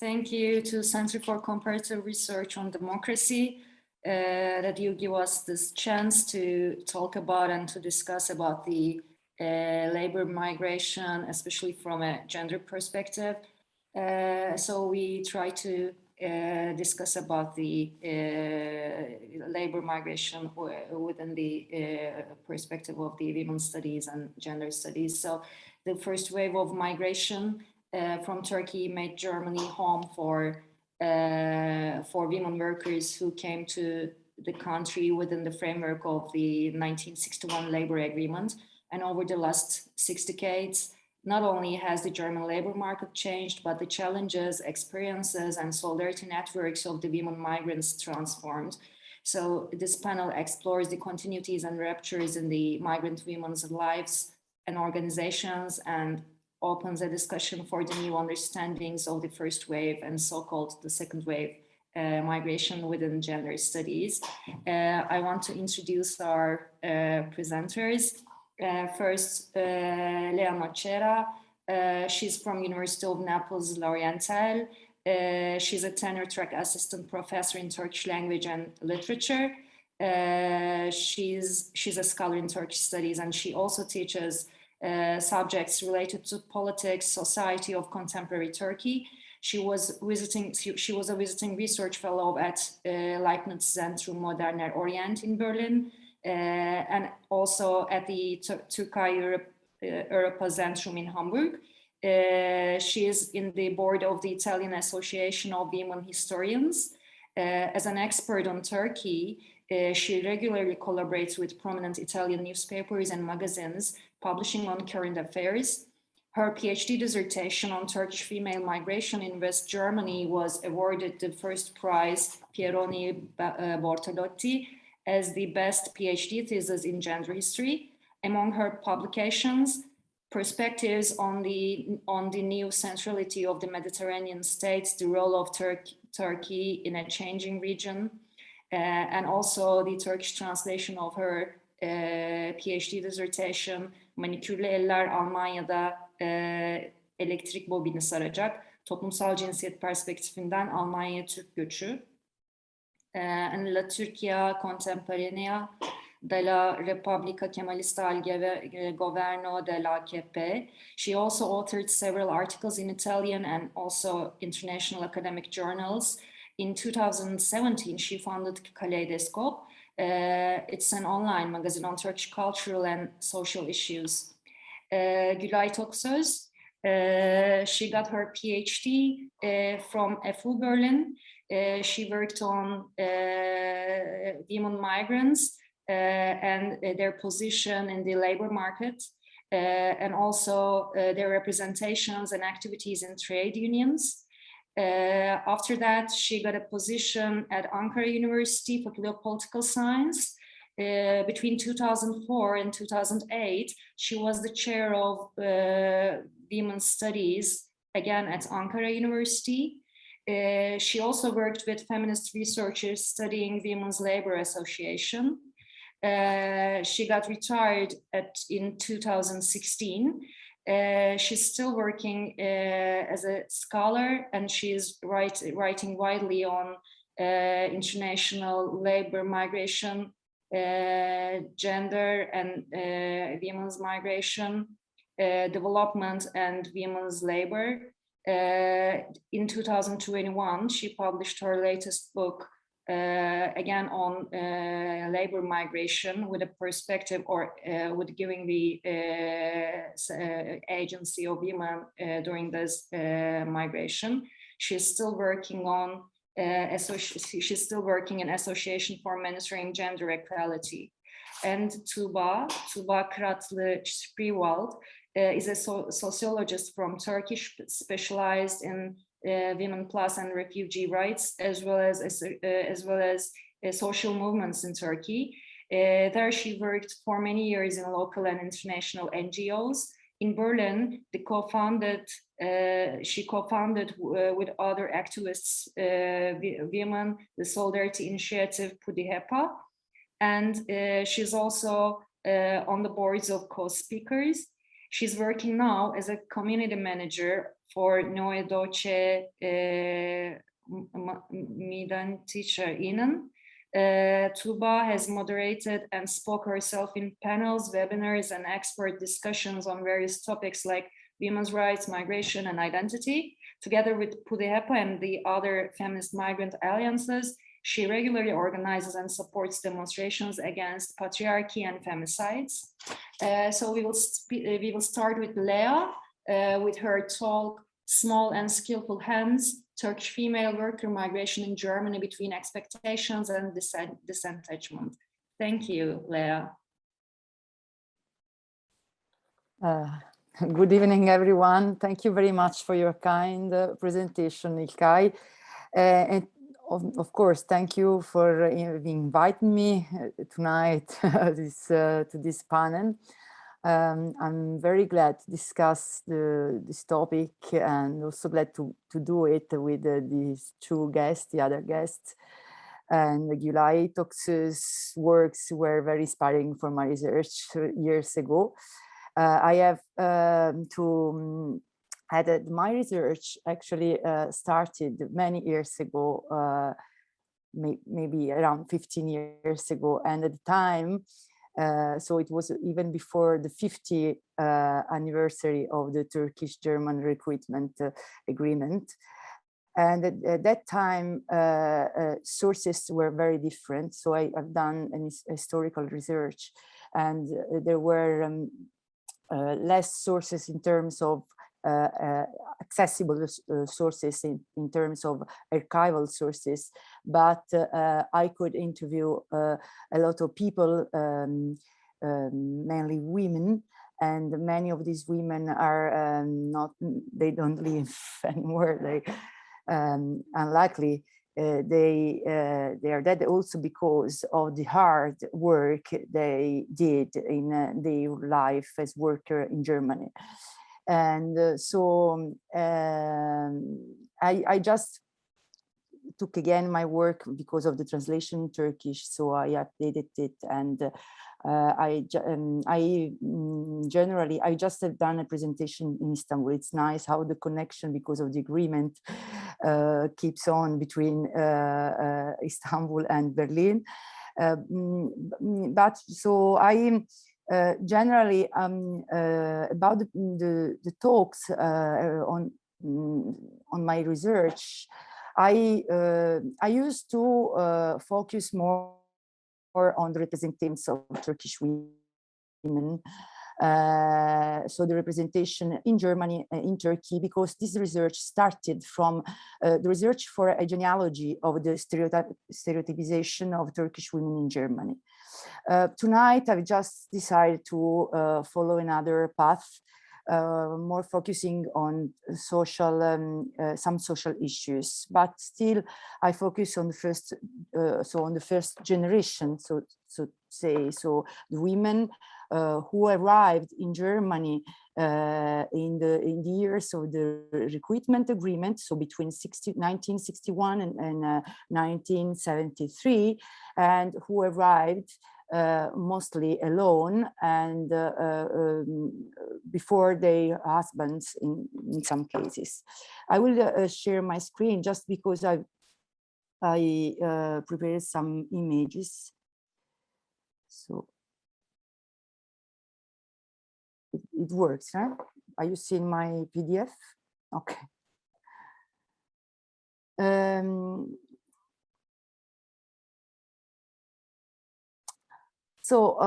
Thank you to Center for Comparative Research on Democracy that you give us this chance to talk about and to discuss about the labor migration, especially from a gender perspective. So we try to discuss about the labor migration within the perspective of the women's studies and gender studies. So the first wave of migration from Turkey made Germany home for women workers who came to the country within the framework of the 1961 labor agreement. And over the last 6 decades, not only has the German labor market changed, but the challenges, experiences, and solidarity networks of the women migrants transformed. So this panel explores the continuities and ruptures in the migrant women's lives and organizations, and opens a discussion for the new understandings of the first wave and so-called the second wave migration within gender studies. I want to introduce our presenters. First, Lea Machera. She's from University of Naples L'Orientale. She's a tenure-track assistant professor in Turkish language and literature. She's a scholar in Turkish studies, and she also teaches subjects related to politics, society of contemporary Turkey. She was a visiting research fellow at Leibniz Zentrum Moderner Orient in Berlin, and also at the Turkey Europa Zentrum in Hamburg. She is in the board of the Italian Association of Women Historians. As an expert on Turkey, she regularly collaborates with prominent Italian newspapers and magazines, publishing on current affairs. Her PhD dissertation on Turkish female migration in West Germany was awarded the first prize, Pieroni Bortolotti, as the best PhD thesis in gender history. Among her publications, perspectives on the new centrality of the Mediterranean states, the role of Turkey in a changing region, and also the Turkish translation of her PhD dissertation, Manikürlü Eller Almanya'da elektrik bobini saracak, toplumsal cinsiyet perspektifinden Almanya'ya Türk göçü, and La Turquia Contemporanea de la Repubblica Kemalista al Governo dell'AKP. She also authored several articles in Italian and also international academic journals. In 2017, she founded Kaleidoscope. It's an online magazine on Turkish cultural and social issues. Gülay Toksöz, she got her PhD from FU Berlin. She worked on women migrants and their position in the labor market, and also their representations and activities in trade unions. After that, she got a position at Ankara University, Faculty of Political Science. Between 2004 and 2008, she was the chair of Women's Studies, again at Ankara University. She also worked with feminist researchers studying Women's Labor Association. She got retired in 2016. She's still working as a scholar, and she's writing widely on international labor migration, gender and women's migration, development and women's labor. In 2021, she published her latest book, again on labor migration with a perspective, or with giving the agency of women during this migration. She's still working on she's still working in Association for Monitoring Gender Equality. And Tuba Kratlı-Spriewald is a sociologist from Turkish, specialized in women plus and refugee rights, as well as social movements in Turkey. There she worked for many years in local and international NGOs. In Berlin, she co-founded with other activists, women, the Solidarity Initiative Pudihepa, and she's also on the boards of co-speakers. She's working now as a community manager for Neue Deutsche Migrantinnen. Tuba has moderated and spoke herself in panels, webinars, and expert discussions on various topics like women's rights, migration, and identity. Together with PUDEHEPA and the other feminist migrant alliances, she regularly organizes and supports demonstrations against patriarchy and femicides. So we will start with Lea with her talk, Small and Skillful Hands, Turkish Female Worker Migration in Germany Between Expectations and Disenchantment. Thank you, Lea. Good evening, everyone. Thank you very much for your kind presentation, İlkay. And of course, thank you for inviting me tonight to this panel. I'm very glad to discuss this topic, and also glad to do it with these two guests, the other guests. And Gülay Toksuz's works were very inspiring for my research years ago. I have to add that my research actually started many years ago, maybe around 15 years ago. And at the time, so it was even before the 50th anniversary of the Turkish-German recruitment agreement. And at that time, sources were very different. So I've done an historical research, and there were less sources in terms of accessible sources in terms of archival sources, but I could interview a lot of people, mainly women, and many of these women are they don't live anymore. They unlikely they are dead also because of the hard work they did in their life as worker in Germany. And so I just took again my work because of the translation in Turkish, so I updated it, and generally I just have done a presentation in Istanbul. It's nice how the connection, because of the agreement, keeps on between Istanbul and Berlin. But so I generally about the talks on my research, I used to focus more on the representations of Turkish women. So the representation in Germany, in Turkey, because this research started from the research for a genealogy of the stereotypization of Turkish women in Germany. Tonight, I've just decided to follow another path, more focusing on social, some social issues, but still I focus on the first, so on the first generation, so the women who arrived in Germany in the years of the recruitment agreement, so between 1961 and 1973, and who arrived mostly alone and before their husbands in some cases. I will share my screen just because I prepared some images. So it works, huh? Are you seeing my PDF? Okay. So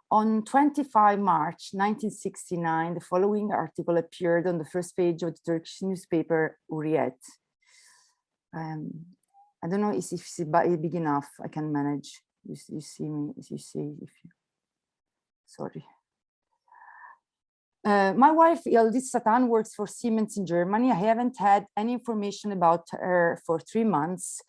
on 25 March 1969, the following article appeared on the first page of the Turkish newspaper Hürriyet. I don't know if it's big enough. I can manage. You see me, as you see, if you, sorry. My wife, Yıldız Satan, works for Siemens in Germany. I haven't had any information about her for 3 months.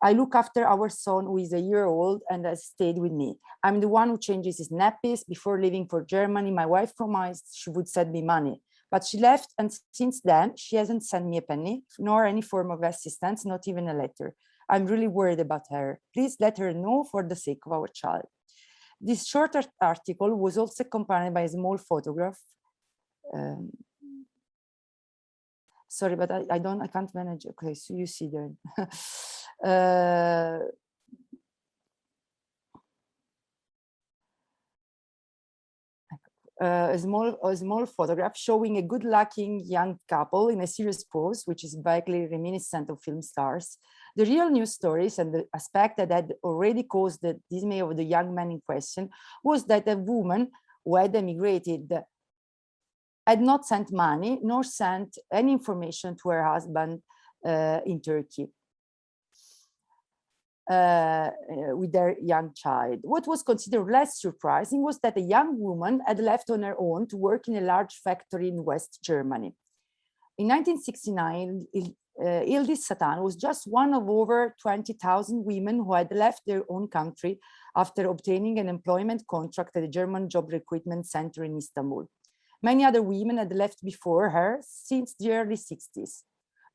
I look after our son, who is a year old and has stayed with me. I'm the one who changes his nappies. Before leaving for Germany, my wife promised she would send me money, but she left, and since then she hasn't sent me a penny, nor any form of assistance, not even a letter. I'm really worried about her. Please let her know for the sake of our child. This short article was also accompanied by a small photograph. Sorry, but I can't manage. Okay, so you see there. A small photograph showing a good-looking young couple in a serious pose, which is vaguely reminiscent of film stars. The real news stories and the aspect that had already caused the dismay of the young man in question was that a woman who had emigrated had not sent money nor sent any information to her husband in Turkey. With their young child. What was considered less surprising was that a young woman had left on her own to work in a large factory in West Germany. In 1969, Yıldız Satan was just one of over 20,000 women who had left their own country after obtaining an employment contract at a German job recruitment center in Istanbul. Many other women had left before her since the early 60s.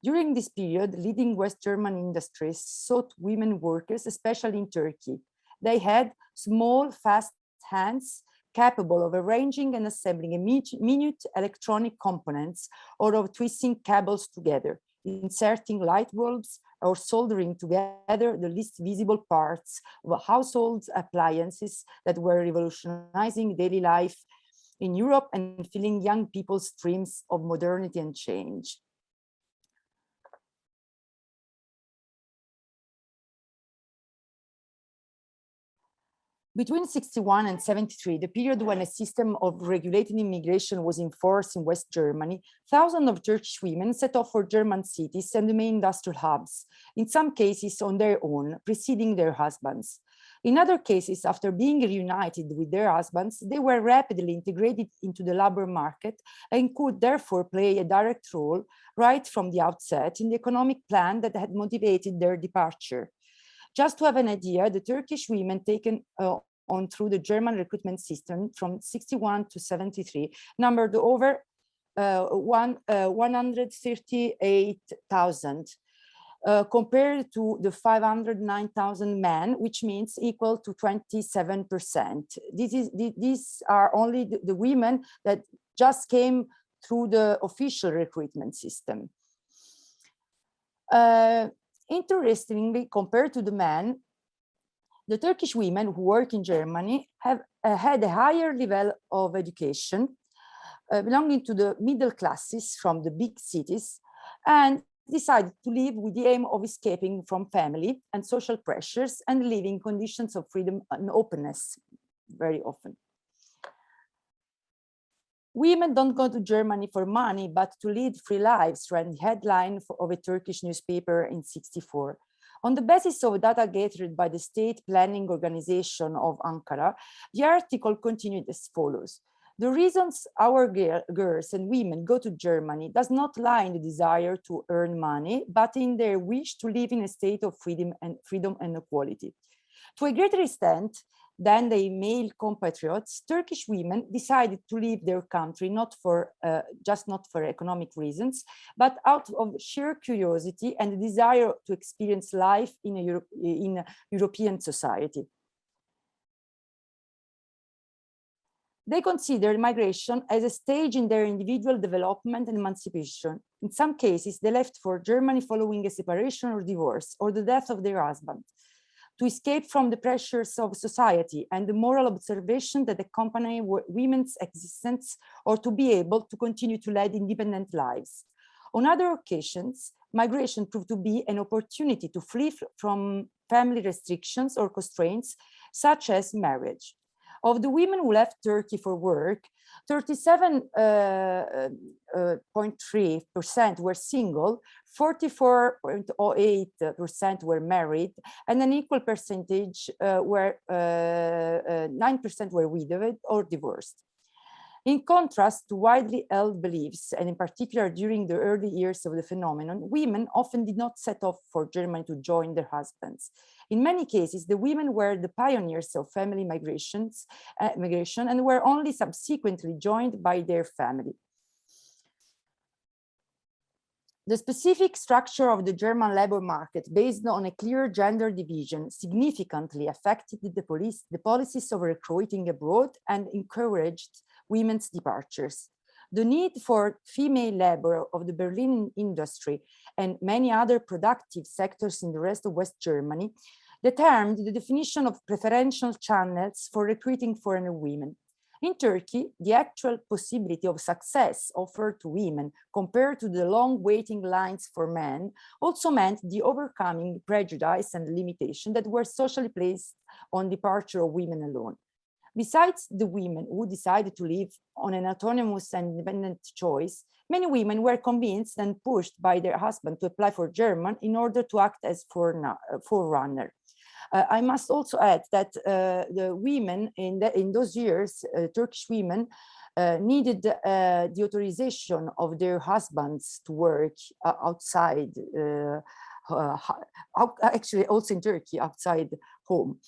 During this period, leading West German industries sought women workers, especially in Turkey. They had small, fast hands capable of arranging and assembling minute electronic components or of twisting cables together, inserting light bulbs or soldering together the least visible parts of household appliances that were revolutionizing daily life in Europe and filling young people's dreams of modernity and change. Between 61 and 73, the period when a system of regulated immigration was in force in West Germany, thousands of Turkish women set off for German cities and the main industrial hubs, in some cases on their own, preceding their husbands. In other cases, after being reunited with their husbands, they were rapidly integrated into the labor market and could therefore play a direct role right from the outset in the economic plan that had motivated their departure. Just to have an idea, the Turkish women taken on through the German recruitment system from 61 to 73 numbered over 138,000 compared to the 509,000 men, which means equal to 27%. These are only the women that just came through the official recruitment system. Interestingly, compared to the men, the Turkish women who work in Germany have had a higher level of education, belonging to the middle classes from the big cities, and decided to live with the aim of escaping from family and social pressures and living conditions of freedom and openness very often. Women don't go to Germany for money, but to lead free lives, ran the headline of a Turkish newspaper in '64. On the basis of data gathered by the State Planning Organization of Ankara, the article continued as follows. The reasons our girls and women go to Germany does not lie in the desire to earn money, but in their wish to live in a state of freedom and equality. To a greater extent than their male compatriots, Turkish women decided to leave their country not for economic reasons, but out of sheer curiosity and the desire to experience life in a European society. They considered migration as a stage in their individual development and emancipation. In some cases, they left for Germany following a separation or divorce or the death of their husband, to escape from the pressures of society and the moral observation that accompany women's existence, or to be able to continue to lead independent lives. On other occasions, migration proved to be an opportunity to flee from family restrictions or constraints, such as marriage. Of the women who left Turkey for work, 37.3% were single, 44.08% were married, and an equal percentage 9% were widowed or divorced. In contrast to widely held beliefs, and in particular during the early years of the phenomenon, women often did not set off for Germany to join their husbands. In many cases, the women were the pioneers of family migration and were only subsequently joined by their family. The specific structure of the German labor market, based on a clear gender division, significantly affected the policies of recruiting abroad and encouraged women's departures. The need for female labor of the Berlin industry and many other productive sectors in the rest of West Germany determined the definition of preferential channels for recruiting foreign women. In Turkey, the actual possibility of success offered to women compared to the long waiting lines for men also meant the overcoming prejudice and limitation that were socially placed on departure of women alone. Besides the women who decided to live on an autonomous and independent choice, many women were convinced and pushed by their husband to apply for German in order to act as forerunner. I must also add that the women in those years, Turkish women, needed the authorization of their husbands to work outside, actually also in Turkey, outside home.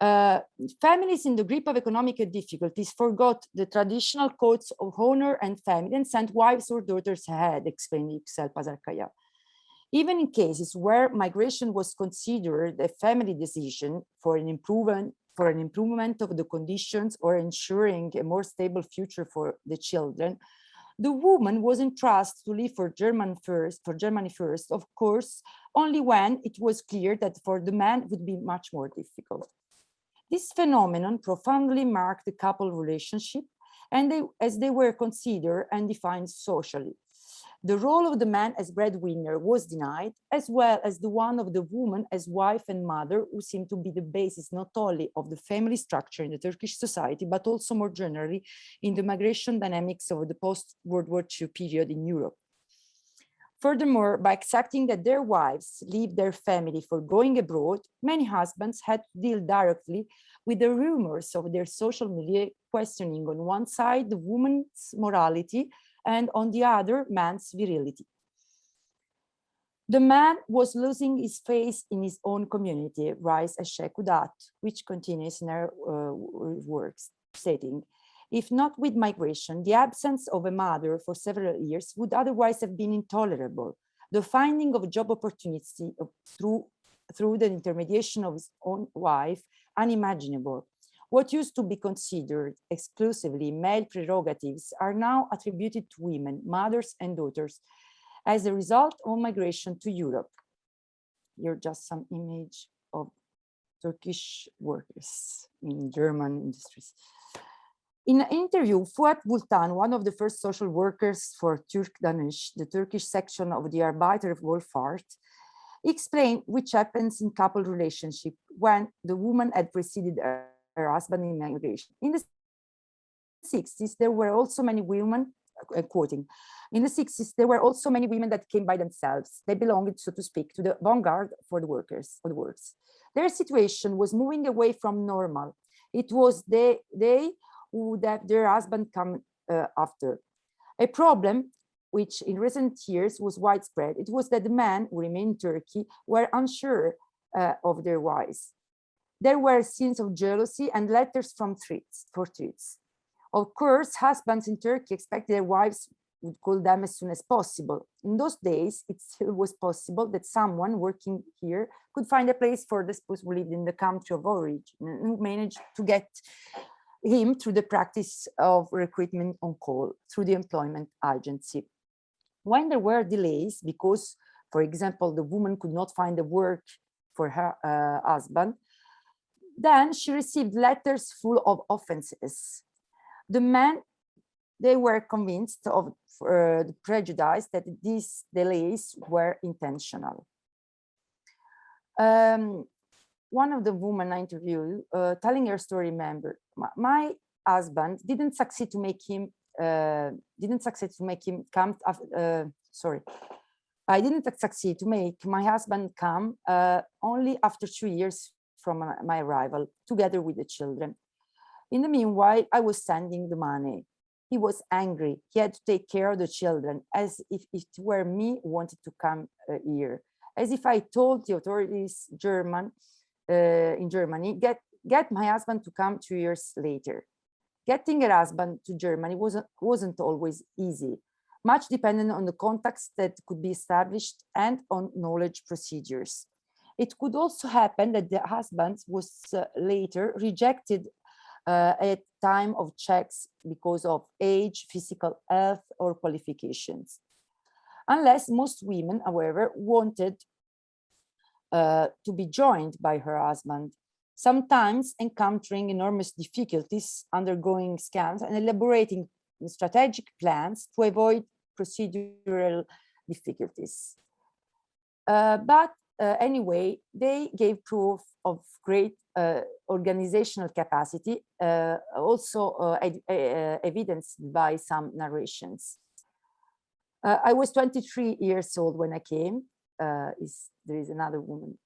Families in the grip of economic difficulties forgot the traditional codes of honor and family and sent wives or daughters ahead, explained Yüksel Pazarkaya. Even in cases where migration was considered a family decision for an improvement of the conditions or ensuring a more stable future for the children, the woman was entrusted to live for Germany first, of course, only when it was clear that for the man it would be much more difficult. This phenomenon profoundly marked the couple relationship and as they were considered and defined socially. The role of the man as breadwinner was denied, as well as the one of the woman as wife and mother, who seemed to be the basis not only of the family structure in the Turkish society, but also more generally in the migration dynamics of the post-World War II period in Europe. Furthermore, by accepting that their wives leave their family for going abroad, many husbands had to deal directly with the rumors of their social milieu, questioning on one side the woman's morality and on the other, man's virility. The man was losing his face in his own community, writes Eshe Kudat, which continues in her works, stating, if not with migration, the absence of a mother for several years would otherwise have been intolerable. The finding of job opportunity through the intermediation of his own wife, unimaginable. What used to be considered exclusively male prerogatives are now attributed to women, mothers and daughters as a result of migration to Europe. Here are just some image of Turkish workers in German industries. In an interview, Fuat Bultan, one of the first social workers for Türk-Danish, the Turkish section of the Arbeiterwohlfahrt, explained which happens in couple relationship when the woman had preceded her husband in migration. In the 60s, there were also many women, quoting, in the 60s, there were also many women that came by themselves. They belonged, so to speak, to the vanguard for the workers, for the works. Their situation was moving away from normal. It was they who would have their husband come after. A problem which in recent years was widespread. It was that the men who remained in Turkey were unsure of their wives. There were scenes of jealousy and letters from threats. Of course, husbands in Turkey expected their wives would call them as soon as possible. In those days, it still was possible that someone working here could find a place for the spouse who lived in the country of origin and managed to get him through the practice of recruitment on call through the employment agency. When there were delays because, for example, the woman could not find a work for her husband, then she received letters full of offenses. The men, they were convinced of the prejudice that these delays were intentional. One of the women I interviewed, telling her story, remember, my husband didn't succeed to make him come. I didn't succeed to make my husband come only after 2 years from my arrival, together with the children. In the meanwhile, I was sending the money. He was angry. He had to take care of the children, as if it were me who wanted to come here. As if I told the authorities in Germany, get my husband to come 2 years later. Getting a husband to Germany wasn't always easy. much dependent on the contacts that could be established and on knowledge procedures. It could also happen that the husband was later rejected at time of checks because of age, physical health, or qualifications. Unless most women, however, wanted to be joined by her husband, sometimes encountering enormous difficulties, undergoing scams, and elaborating strategic plans to avoid procedural difficulties. But anyway, they gave proof of great organizational capacity, also evidenced by some narrations. I was 23 years old when I came. There is another woman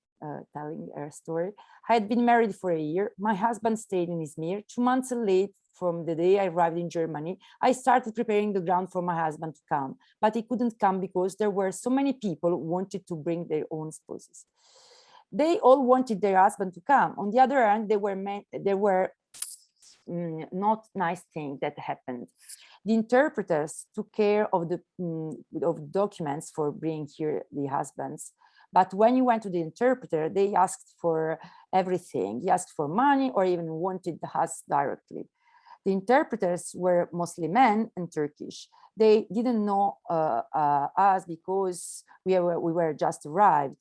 telling her story. I had been married for a year. My husband stayed in Izmir. 2 months late from the day I arrived in Germany, I started preparing the ground for my husband to come, but he couldn't come because there were so many people who wanted to bring their own spouses. They all wanted their husband to come. On the other hand, there were not nice things that happened. The interpreters took care of the documents for bringing here the husbands. But when you went to the interpreter, they asked for everything. He asked for money or even wanted us directly. The interpreters were mostly men and Turkish. They didn't know us because we were just arrived.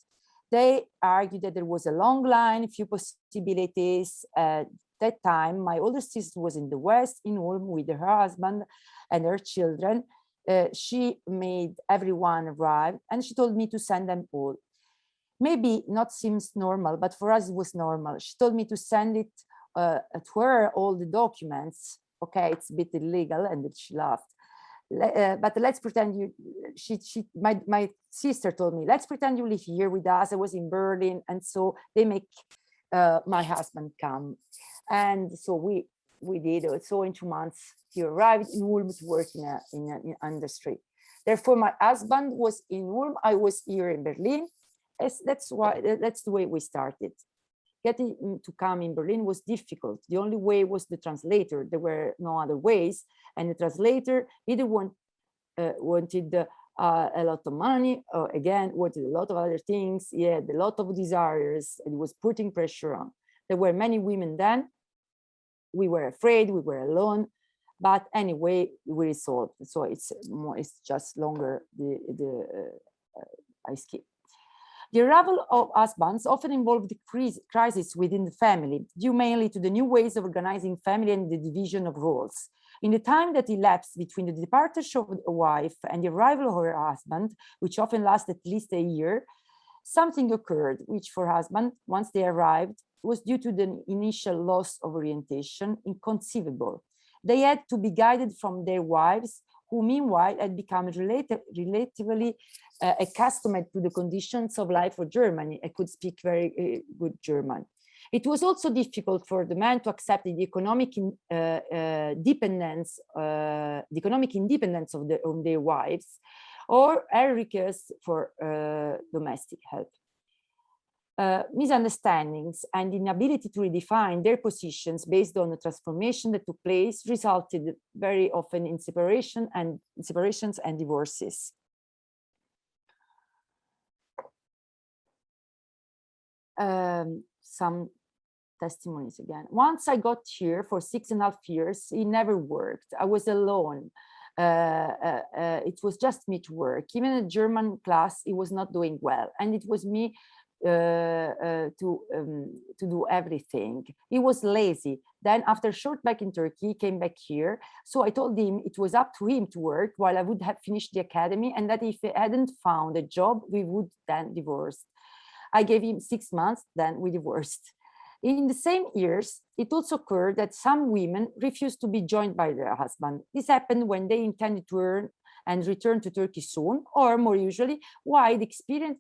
They argued that there was a long line, few possibilities. At that time, my older sister was in the West, in Ulm, with her husband and her children. She made everyone arrive, and she told me to send them all. Maybe not seems normal, but for us it was normal. She told me to send it to her all the documents. Okay, it's a bit illegal, and she laughed. But let's pretend my sister told me, let's pretend you live here with us. I was in Berlin, and so they make my husband come. And so we did it. So in 2 months, he arrived in Ulm to work in an industry. Therefore, my husband was in Ulm. I was here in Berlin. That's the way we started. Getting to come in Berlin was difficult. The only way was the translator. There were no other ways. And the translator either wanted a lot of money, or again, wanted a lot of other things. He had a lot of desires, and was putting pressure on. There were many women then. We were afraid, we were alone. But anyway, we resolved. So it's just longer, I skip. The arrival of husbands often involved the crisis within the family, due mainly to the new ways of organizing family and the division of roles. In the time that elapsed between the departure of a wife and the arrival of her husband, which often lasted at least a year, something occurred, which for husband, once they arrived, was due to the initial loss of orientation, inconceivable. They had to be guided from their wives, who meanwhile had become relatively accustomed to the conditions of life for Germany. I could speak very good German. It was also difficult for the men to accept the economic independence of their wives, or a request for domestic help. Misunderstandings and inability to redefine their positions based on the transformation that took place resulted very often in separations and divorces. Some testimonies again. Once I got here for 6.5 years, it never worked. I was alone. It was just me to work. Even in German class, it was not doing well, and it was me to do everything. He was lazy. Then after a short break in Turkey, he came back here. So I told him it was up to him to work while I would have finished the academy, and that if he hadn't found a job, we would then divorce. I gave him 6 months, then we divorced. In the same years, it also occurred that some women refused to be joined by their husband. This happened when they intended to earn and return to Turkey soon, or more usually,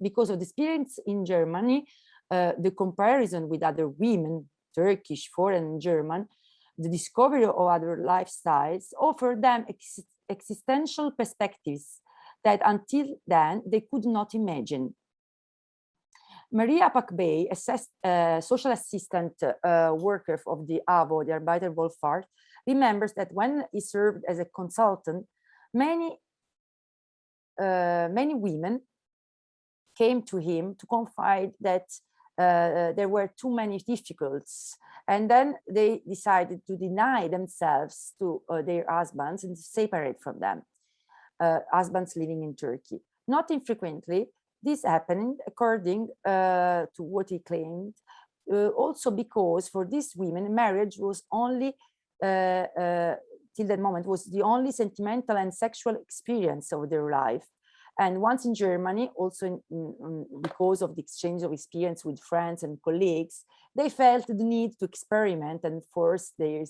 because of the experience in Germany, the comparison with other women, Turkish, foreign, German, the discovery of other lifestyles offered them existential perspectives that until then they could not imagine. Maria Pakbey, a social assistant worker of the AWO, the Arbeiterwohlfahrt, remembers that when he served as a consultant, many many women came to him to confide that there were too many difficulties, and then they decided to deny themselves to their husbands and to separate from them, husbands living in Turkey. Not infrequently, this happened, according to what he claimed, also because for these women, marriage was only, till that moment, was the only sentimental and sexual experience of their life. And once in Germany, also because of the exchange of experience with friends and colleagues, they felt the need to experiment and force their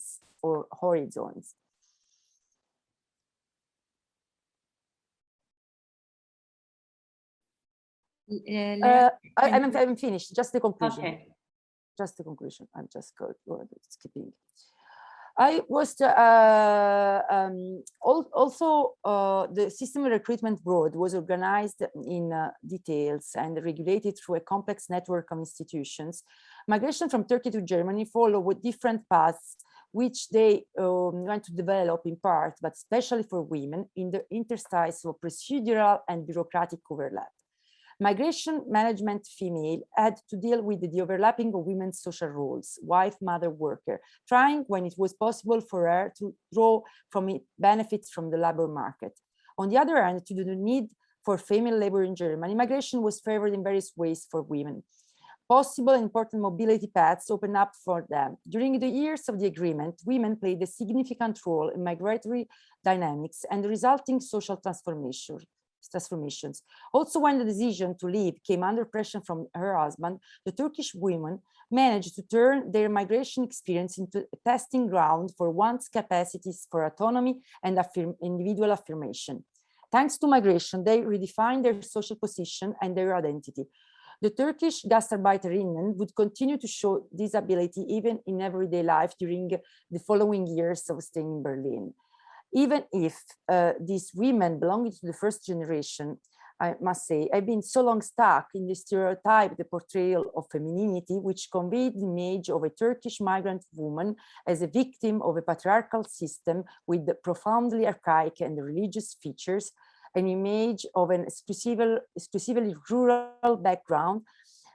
horizons. I'm finished, just the conclusion. Okay. Just the conclusion, I'm just skipping. I was also the system of recruitment board was organized in details and regulated through a complex network of institutions. Migration from Turkey to Germany followed different paths, which they want to develop in part, but especially for women, in the interstices of procedural and bureaucratic overlap. Migration management female had to deal with the overlapping of women's social roles, wife, mother, worker, trying when it was possible for her to draw from it benefits from the labor market. On the other hand, due to the need for female labor in Germany, migration was favored in various ways for women. Possible and important mobility paths opened up for them. During the years of the agreement, women played a significant role in migratory dynamics and the resulting social transformations. Also, when the decision to leave came under pressure from her husband, the Turkish women managed to turn their migration experience into a testing ground for one's capacities for autonomy and individual affirmation. Thanks to migration, they redefined their social position and their identity. The Turkish Gastarbeiterinnen would continue to show this ability even in everyday life during the following years of staying in Berlin. Even if these women belonging to the first generation, I must say, have been so long stuck in the stereotype, the portrayal of femininity, which conveyed the image of a Turkish migrant woman as a victim of a patriarchal system with profoundly archaic and religious features, an image of an exclusively rural background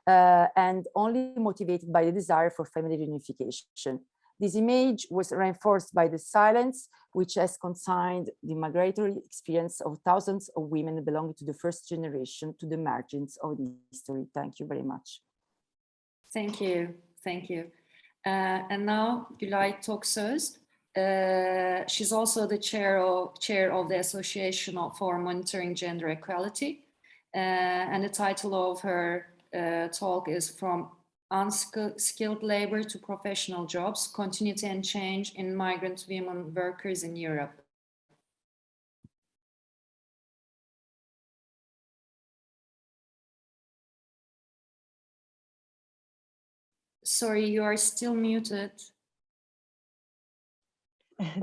and only motivated by the desire for family reunification. This image was reinforced by the silence, which has consigned the migratory experience of thousands of women belonging to the first generation to the margins of the history. Thank you very much. Thank you. Thank you. And now Gülay Toksöz. She's also the chair of the Association for Monitoring Gender Equality. And the title of her talk is From Unskilled Labor to Professional Jobs, Continuity and Change in Migrant Women Workers in Europe. Sorry, you are still muted.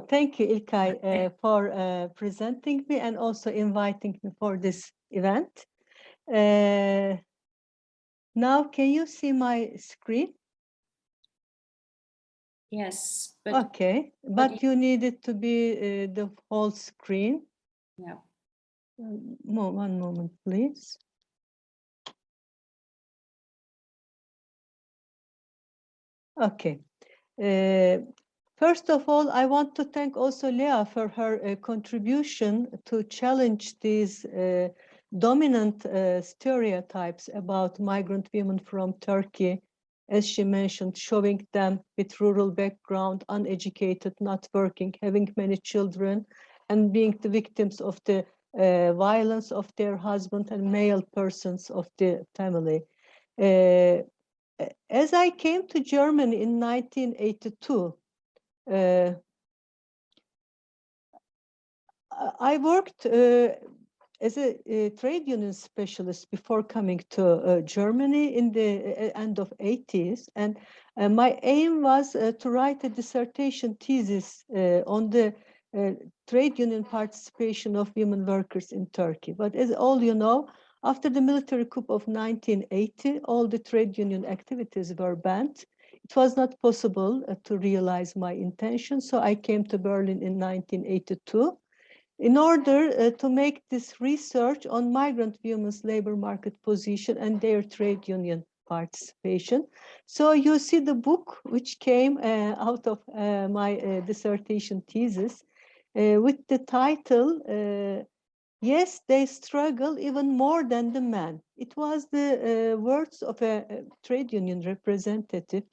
Thank you, İlkay, for presenting me and also inviting me for this event. Now, can you see my screen? Yes. Okay, but you need it to be the whole screen. Yeah. One moment, please. Okay. First of all, I want to thank also Lea for her contribution to challenge these dominant stereotypes about migrant women from Turkey, as she mentioned, showing them with rural background, uneducated, not working, having many children, and being the victims of the violence of their husband and male persons of the family. As I came to Germany in 1982, I worked as a trade union specialist before coming to Germany in the end of 80s. And my aim was to write a dissertation thesis on the trade union participation of women workers in Turkey. But as all you know, after the military coup of 1980, all the trade union activities were banned. It was not possible to realize my intention, so I came to Berlin in 1982. in order to make this research on migrant women's labor market position and their trade union participation. So you see the book which came out of my dissertation thesis with the title, Yes, They Struggle Even More Than the Men. It was the words of a trade union representative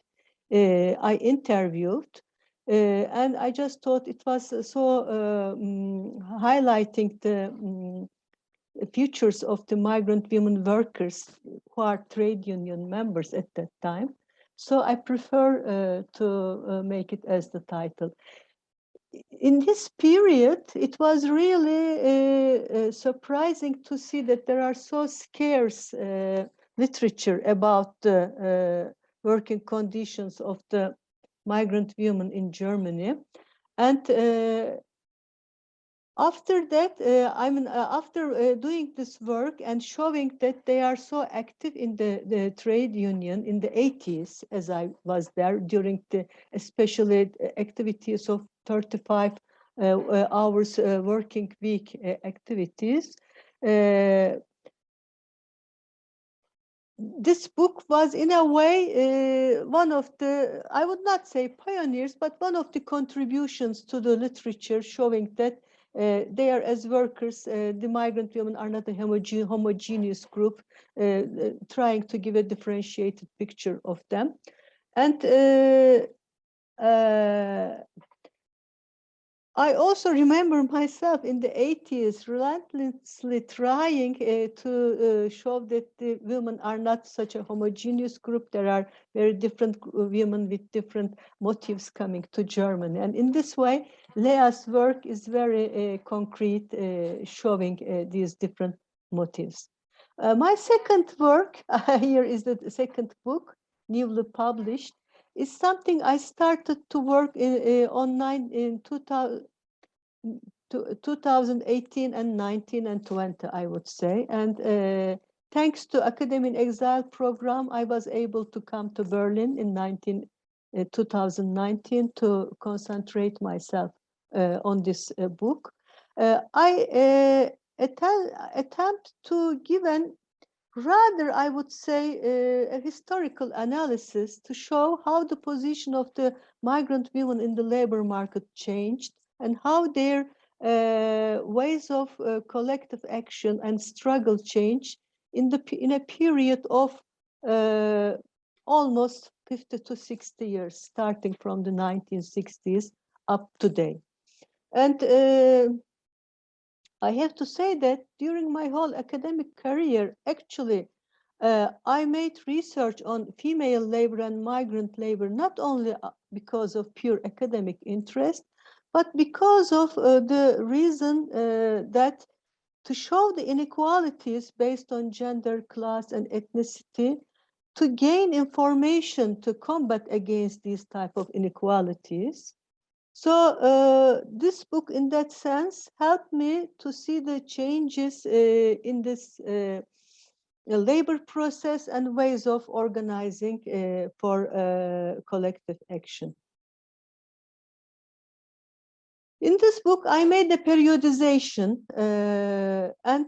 I interviewed. And I just thought it was so highlighting the futures of the migrant women workers who are trade union members at that time. So I prefer to make it as the title. In this period, it was really surprising to see that there are so scarce literature about the working conditions of the migrant women in Germany. And after that, after doing this work and showing that they are so active in the trade union in the 80s, as I was there during the especially activities of 35 hours working week activities, this book was in a way one of the, I would not say pioneers, but one of the contributions to the literature showing that they are as workers, the migrant women are not a homogeneous group, trying to give a differentiated picture of them. And I also remember myself in the 80s relentlessly trying to show that the women are not such a homogeneous group. There are very different women with different motives coming to Germany. And in this way, Lea's work is very concrete, showing these different motives. My second work, here is the second book, newly published, is something I started to work in 2018 and 19 and 20, I would say. And thanks to Academy in Exile program, I was able to come to Berlin in 2019 to concentrate myself on this book. I attempt to give an rather, I would say, a historical analysis to show how the position of the migrant women in the labor market changed and how their ways of collective action and struggle changed in a period of almost 50 to 60 years, starting from the 1960s up to date. And I have to say that during my whole academic career, actually, I made research on female labor and migrant labor, not only because of pure academic interest, but because of the reason that to show the inequalities based on gender, class, and ethnicity, to gain information to combat against these type of inequalities. So this book, in that sense, helped me to see the changes in this labor process and ways of organizing for collective action. In this book, I made a periodization, and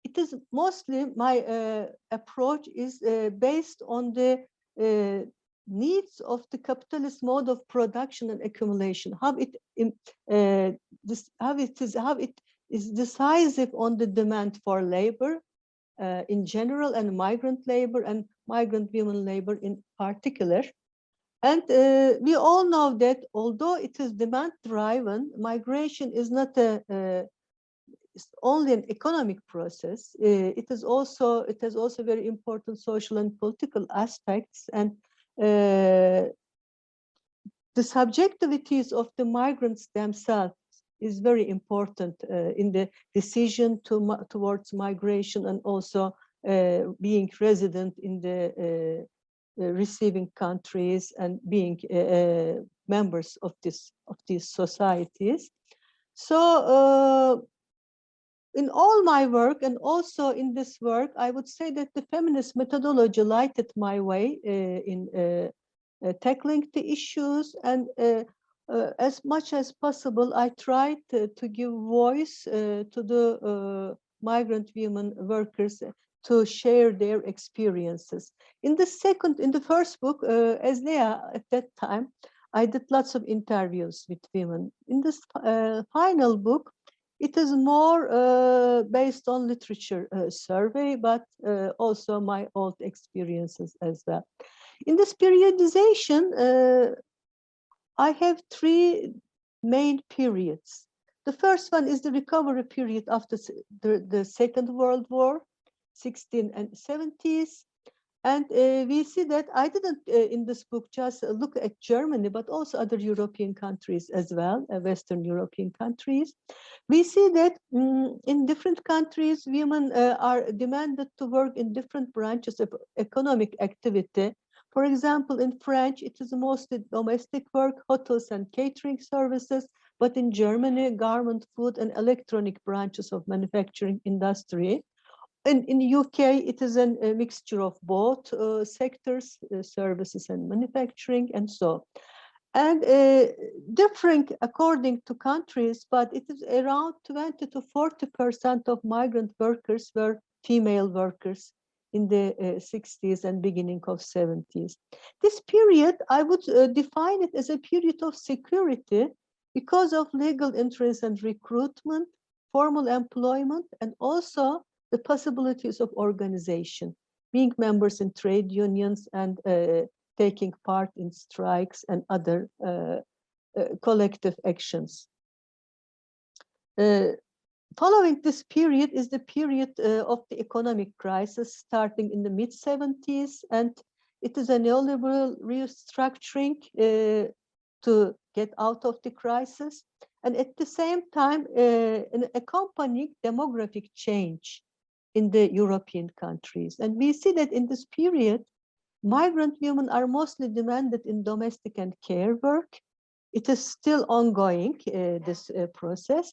it is mostly my approach is based on the needs of the capitalist mode of production and accumulation, how it is decisive on the demand for labor in general, and migrant labor and migrant women labor in particular. And we all know that although it is demand driven, migration is not it's only an economic process. It has also very important social and political aspects, and the subjectivities of the migrants themselves is very important in the decision towards migration, and also being resident in the receiving countries and being members of these societies. So in all my work, and also in this work, I would say that the feminist methodology lighted my way in tackling the issues, and as much as possible, I tried to give voice to the migrant women workers to share their experiences. In the first book, as Lea at that time, I did lots of interviews with women. In this final book, it is more based on literature survey, but also my old experiences as well. In this periodization, I have three main periods. The first one is the recovery period after the Second World War, 16 and 70s. And we see that I didn't, in this book, just look at Germany, but also other European countries as well, Western European countries. We see that in different countries, women are demanded to work in different branches of economic activity. For example, in French, it is mostly domestic work, hotels and catering services, but in Germany, garment, food, and electronic branches of manufacturing industry. And in the UK, it is a mixture of both sectors, services and manufacturing, and so. And differing according to countries, but it is around 20 to 40% of migrant workers were female workers in the 60s and beginning of 70s. This period, I would define it as a period of security because of legal entrance and recruitment, formal employment, and also the possibilities of organization, being members in trade unions and taking part in strikes and other collective actions. Following this period is the period of the economic crisis starting in the mid-70s, and it is a neoliberal restructuring to get out of the crisis, and at the same time an accompanying demographic change in the European countries. And we see that in this period, migrant women are mostly demanded in domestic and care work. It is still ongoing, this process.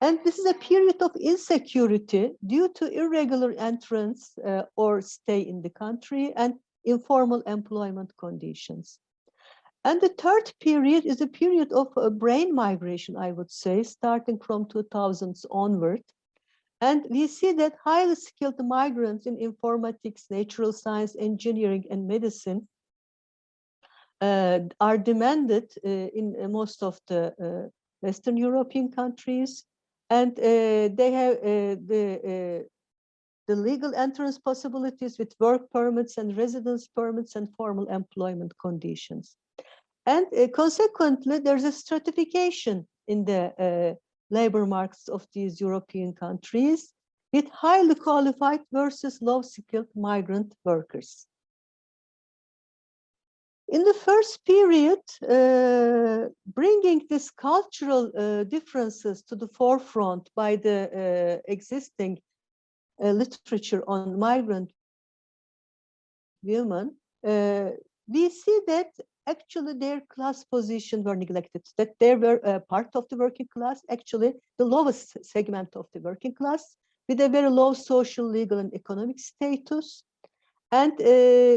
And this is a period of insecurity due to irregular entrance or stay in the country and informal employment conditions. And the third period is a period of brain migration, I would say, starting from 2000s onward. And we see that highly skilled migrants in informatics, natural science, engineering, and medicine are demanded in most of the Western European countries. And they have the legal entrance possibilities with work permits and residence permits and formal employment conditions. And consequently, there's a stratification in the labor markets of these European countries with highly qualified versus low-skilled migrant workers. In the first period, bringing these cultural differences to the forefront by the existing literature on migrant women, we see that actually their class position were neglected, that they were part of the working class, actually the lowest segment of the working class, with a very low social, legal, and economic status. And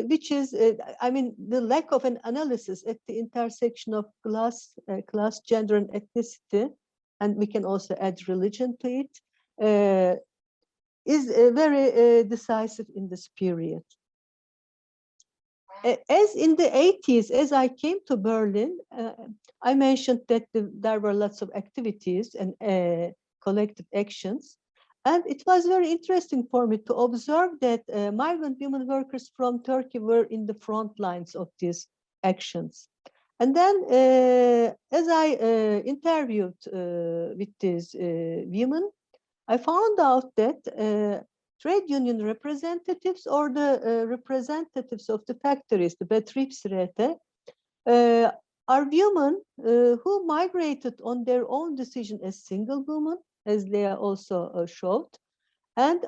which is, I mean, the lack of an analysis at the intersection of class, gender, and ethnicity, and we can also add religion to it, is very decisive in this period. As in the 80s, as I came to Berlin, I mentioned that there were lots of activities and collective actions. And it was very interesting for me to observe that migrant women workers from Turkey were in the front lines of these actions. And then as I interviewed with these women, I found out that trade union representatives or the representatives of the factories, the Betriebsräte, are women who migrated on their own decision as single women, as Lea also showed, and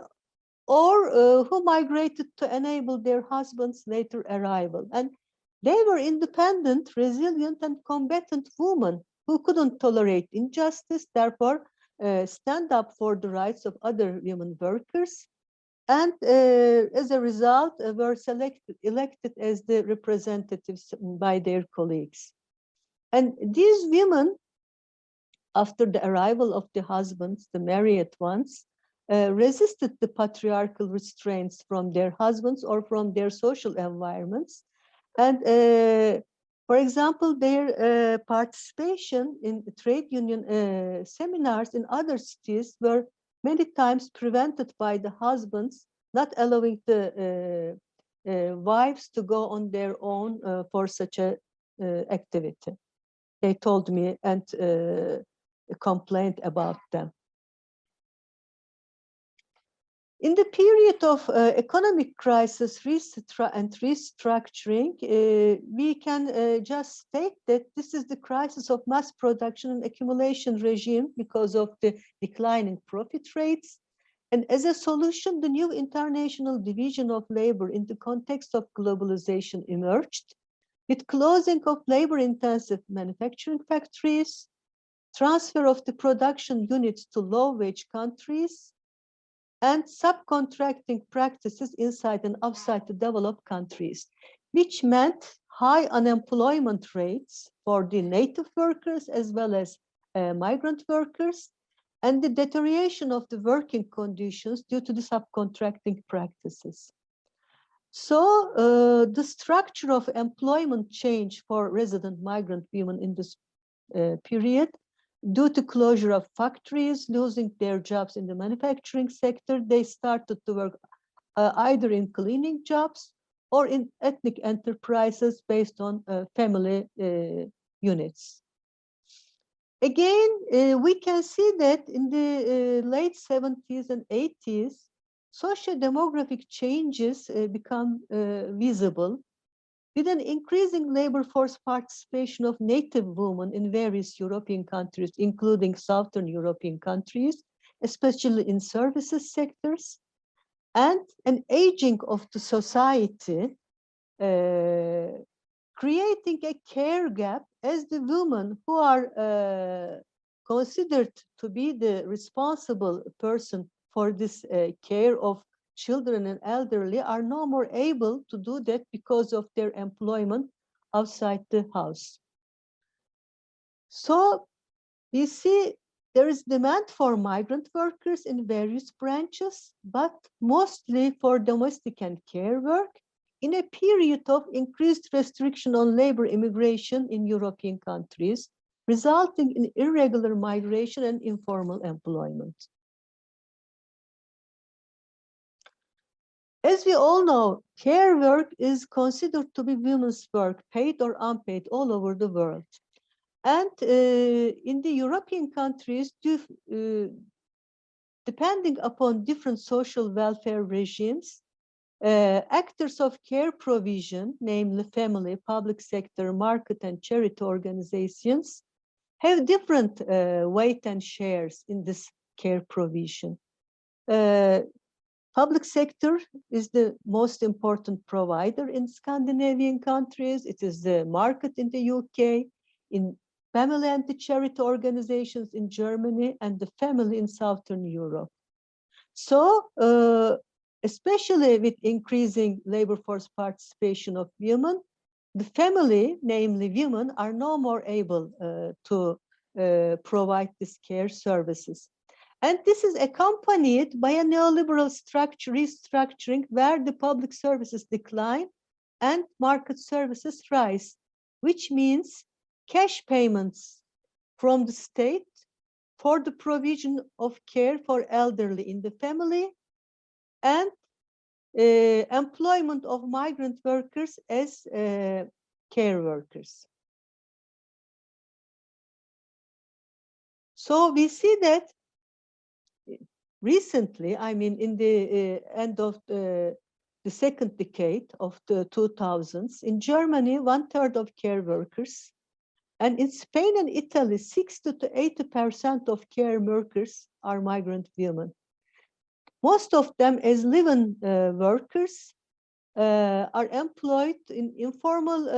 or who migrated to enable their husbands' later arrival. And they were independent, resilient, and combatant women who couldn't tolerate injustice, therefore stand up for the rights of other women workers, and as a result were elected as the representatives by their colleagues. And these women, after the arrival of the husbands, the married ones, resisted the patriarchal restraints from their husbands or from their social environments. And for example, their participation in trade union seminars in other cities were many times prevented by the husbands not allowing the wives to go on their own for such a activity. They told me and complained about them. In the period of economic crisis and restructuring, we can just state that this is the crisis of mass production and accumulation regime because of the declining profit rates. And as a solution, the new international division of labor in the context of globalization emerged, with closing of labor-intensive manufacturing factories, transfer of the production units to low-wage countries, and subcontracting practices inside and outside the developed countries, which meant high unemployment rates for the native workers as well as migrant workers, and the deterioration of the working conditions due to the subcontracting practices. So the structure of employment change for resident migrant women in this period, due to closure of factories, losing their jobs in the manufacturing sector, they started to work either in cleaning jobs or in ethnic enterprises based on family units. Again, we can see that in the late 70s and 80s, socio-demographic changes become visible, with an increasing labor force participation of native women in various European countries, including Southern European countries, especially in services sectors, and an aging of the society, creating a care gap as the women who are considered to be the responsible person for this care of children and elderly are no more able to do that because of their employment outside the house. So we see there is demand for migrant workers in various branches, but mostly for domestic and care work in a period of increased restriction on labor immigration in European countries, resulting in irregular migration and informal employment. As we all know, care work is considered to be women's work, paid or unpaid, all over the world. And in the European countries, depending upon different social welfare regimes, actors of care provision, namely family, public sector, market, and charity organizations, have different weight and shares in this care provision. Public sector is the most important provider in Scandinavian countries. It is the market in the UK, in family and the charity organizations in Germany, and the family in Southern Europe. So, especially with increasing labor force participation of women, the family, namely women, are no more able to provide these care services. And this is accompanied by a neoliberal restructuring where the public services decline and market services rise, which means cash payments from the state for the provision of care for elderly in the family and employment of migrant workers as care workers. So we see that recently, I mean, in the end of the second decade of the 2000s, in Germany, 1/3 of care workers, and in Spain and Italy, 60 to 80% of care workers are migrant women. Most of them as live-in workers are employed in informal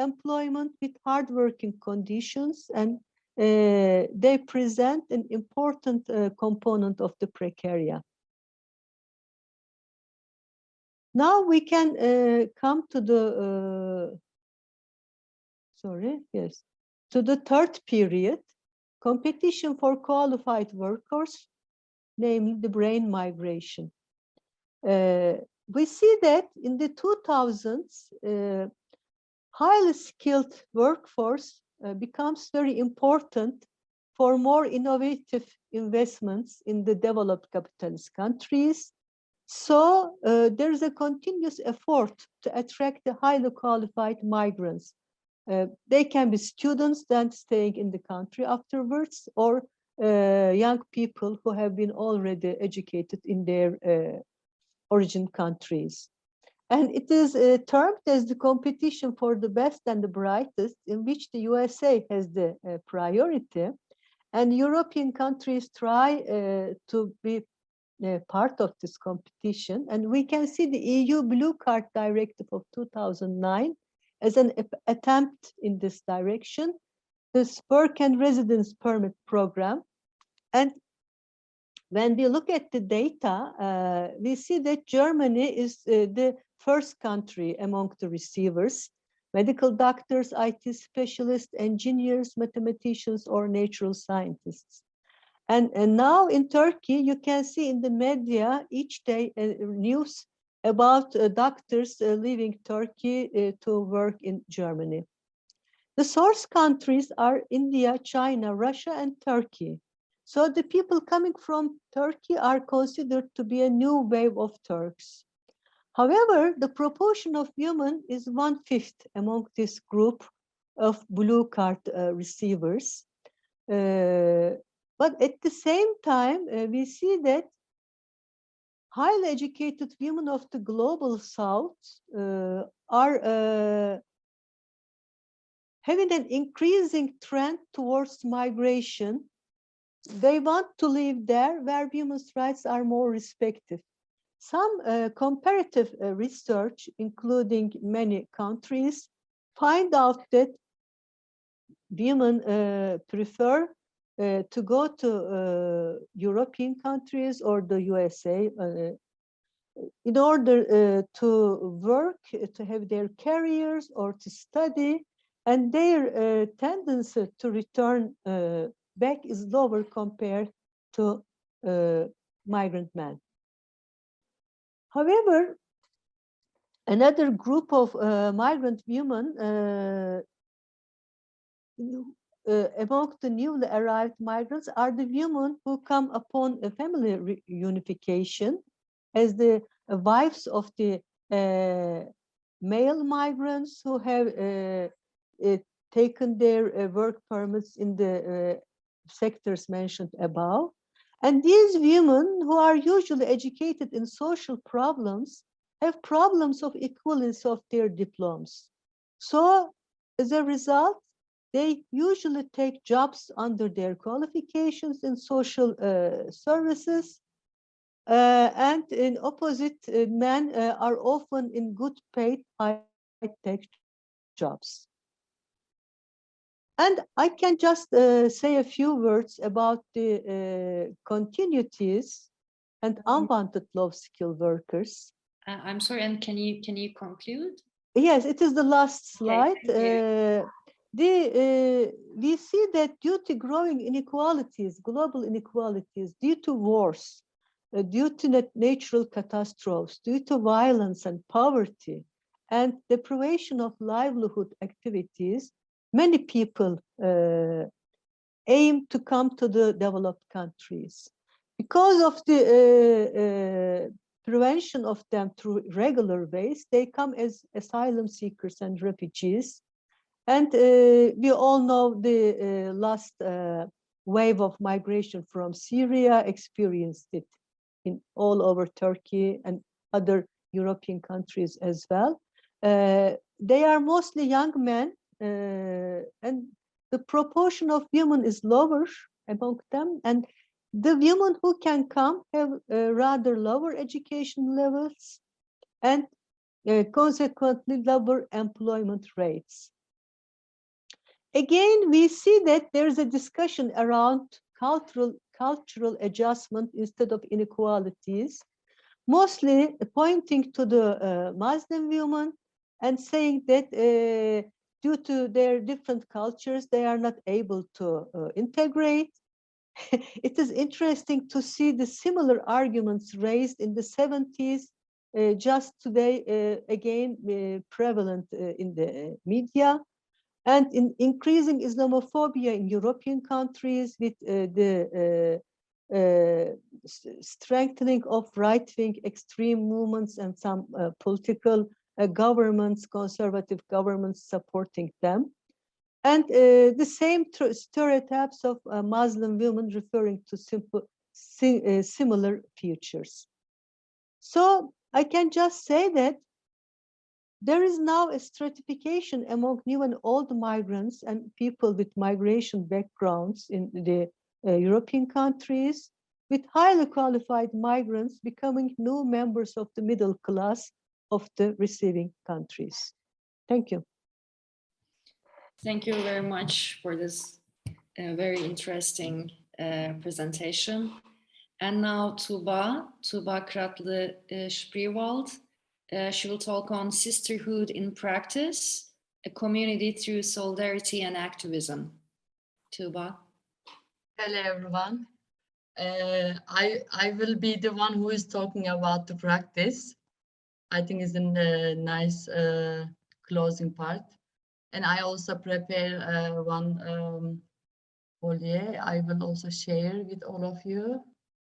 employment with hard-working conditions, and they present an important component of the precariat. Now we can come to the, to the third period, competition for qualified workers, namely the brain migration. We see that in the 2000s, highly skilled workforce becomes very important for more innovative investments in the developed capitalist countries. So there's a continuous effort to attract the highly qualified migrants. They can be students then staying in the country afterwards, or young people who have been already educated in their origin countries. And it is termed as the competition for the best and the brightest, in which the USA has the priority. And European countries try to be part of this competition. And we can see the EU Blue Card Directive of 2009 as an attempt in this direction, this work and residence permit program. And when we look at the data, we see that Germany is the first country among the receivers: medical doctors, IT specialists, engineers, mathematicians, or natural scientists. And now in Turkey, you can see in the media each day news about doctors leaving Turkey to work in Germany. The source countries are India, China, Russia, and Turkey. So the people coming from Turkey are considered to be a new wave of Turks. However, the proportion of women is 1/5 among this group of blue card receivers. But at the same time, we see that highly educated women of the global south are having an increasing trend towards migration. They want to live there where women's rights are more respected. Some comparative research, including many countries, find out that women prefer to go to European countries or the USA in order to work, to have their careers or to study, and their tendency to return back is lower compared to migrant men. However, another group of migrant women among the newly arrived migrants are the women who come upon a family reunification as the wives of the male migrants who have taken their work permits in the sectors mentioned above. And these women, who are usually educated in social problems, have problems of equivalence of their diplomas. So as a result, they usually take jobs under their qualifications in social services, and in opposite, men are often in good paid high-tech jobs. And I can just say a few words about the continuities and unwanted low-skilled workers. I'm sorry, and can you conclude? Yes, it is the last slide. Okay, We see that due to growing inequalities, global inequalities, due to wars, due to natural catastrophes, due to violence and poverty, and deprivation of livelihood activities, many people aim to come to the developed countries. Because of the prevention of them through regular ways, they come as asylum seekers and refugees. And we all know the last wave of migration from Syria, experienced it in all over Turkey and other European countries as well. They are mostly young men, and the proportion of women is lower among them. And the women who can come have rather lower education levels and consequently lower employment rates. Again, we see that there is a discussion around cultural adjustment instead of inequalities, mostly pointing to the Muslim women and saying that due to their different cultures, they are not able to integrate. It is interesting to see the similar arguments raised in the 70s, just today, again, prevalent in the media, and in increasing Islamophobia in European countries with the strengthening of right-wing extreme movements and some political governments, conservative governments supporting them. And the same stereotypes of Muslim women referring to similar futures. So I can just say that there is now a stratification among new and old migrants and people with migration backgrounds in the European countries, with highly qualified migrants becoming new members of the middle class of the receiving countries. Thank you. Thank you very much for this very interesting presentation. And now Tuba Kratlı-Spreewald. She will talk on sisterhood in practice, a community through solidarity and activism. Tuba. Hello, everyone. I will be the one who is talking about the practice. I think it's a nice closing part. And I also prepare one folie. I will also share with all of you.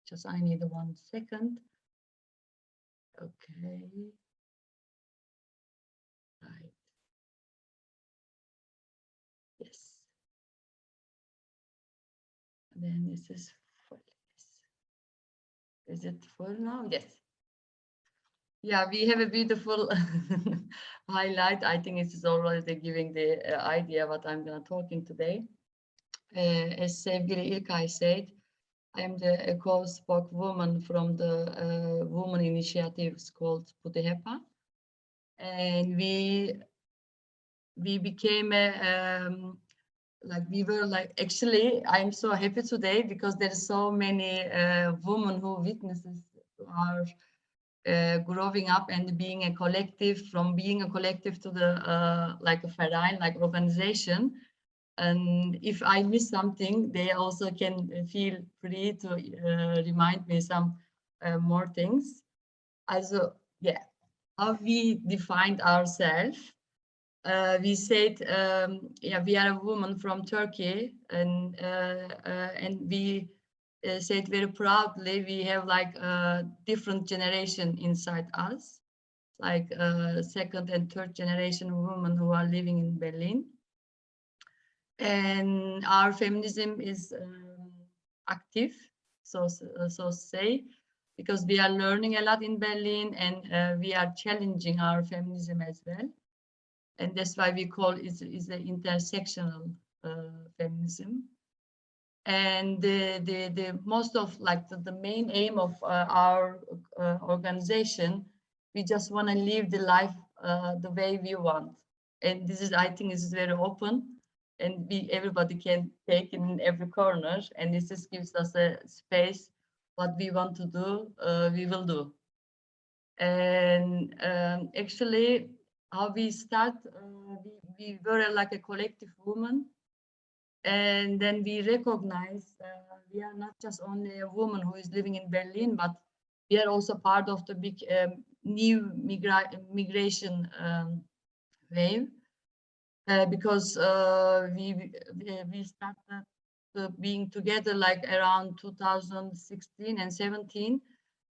Just I need 1 second. Okay. Right. Yes. Then this is full. Is it full now? Yes. Yeah, we have a beautiful highlight. I think it is already giving the idea what I'm going to talking today. As sevgili İlkay said, I am the co-spokeswoman from the woman initiatives called Putehepa, and we became a we were actually I'm so happy today because there are so many women who witnesses are growing up and being a collective, from being a collective to the like a Freie, like organization. And if I miss something, they also can feel free to remind me some more things. Also, yeah, how we defined ourselves. We said, yeah, we are a woman from Turkey, and we said very proudly we have like a different generation inside us, like second and third generation women who are living in Berlin. And our feminism is active, so say, because we are learning a lot in Berlin, and we are challenging our feminism as well. And that's why we call it is the intersectional feminism. And the most of like the main aim of our organization, we just want to live the life the way we want. And this is, I think, this is very open, and everybody can take in every corner. And this just gives us a space. What we want to do, we will do. And actually, how we start, we were like a collective woman. And then we recognize we are not just only a woman who is living in Berlin, but we are also part of the big new migration wave, because we started being together like around 2016 and 17.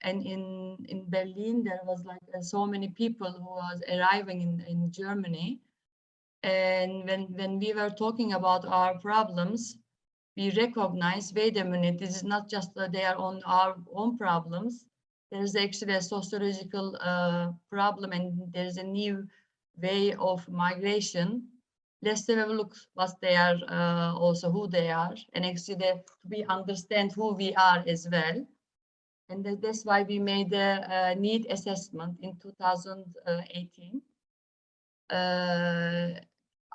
And in Berlin, there was like so many people who was arriving in Germany. And when we were talking about our problems, we recognized, wait a minute, this is not just they are on our own problems. There is actually a sociological problem, and there is a new way of migration. Let's have a look what they are, also who they are, and actually we understand who we are as well. And that's why we made a need assessment in 2018.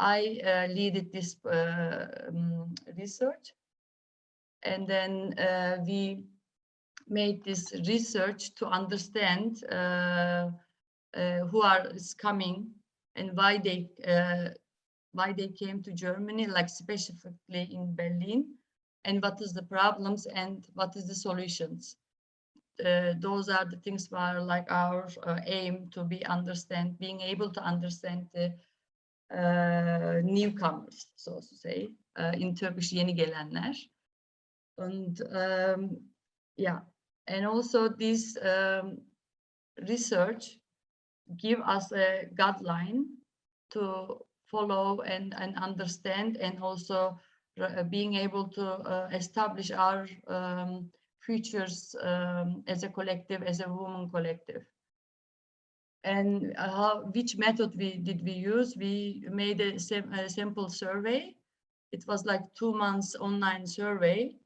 I led this research, and then we made this research to understand who is coming and why why they came to Germany, like specifically in Berlin, and what is the problems and what is the solutions. Those are the things where like our aim to being able to understand the newcomers, so to say, in Turkish yeni gelenler. And yeah, and also this research give us a guideline to follow and understand, and also being able to establish our futures as a collective, as a woman collective. And which method did we use? We made a sample survey. It was like 2 months online survey,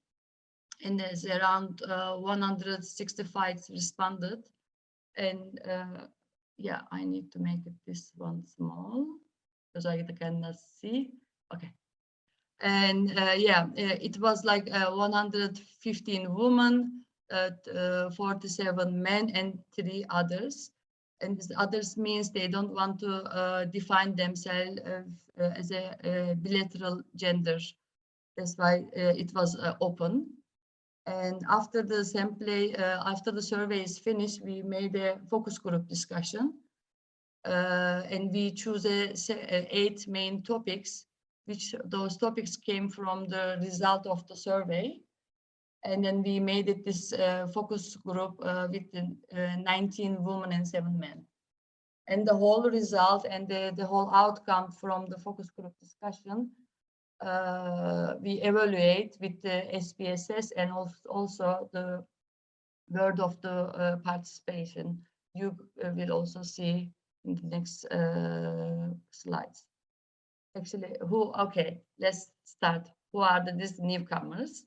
and there's around 165 responded. And yeah, I need to make it this one small because I cannot see. Okay. And yeah, it was like 115 women, 47 men, and 3 others. And this others means they don't want to define themselves as a bilateral gender. That's why it was open. And after the sample, after the survey is finished, we made a focus group discussion, and we choose 8 main topics, which those topics came from the result of the survey. And then we made it this focus group with 19 women and 7 men. And the whole result and the whole outcome from the focus group discussion, we evaluate with the SPSS and also the word of the participation. You will also see in the next slides. Actually, okay, let's start. Who are these newcomers?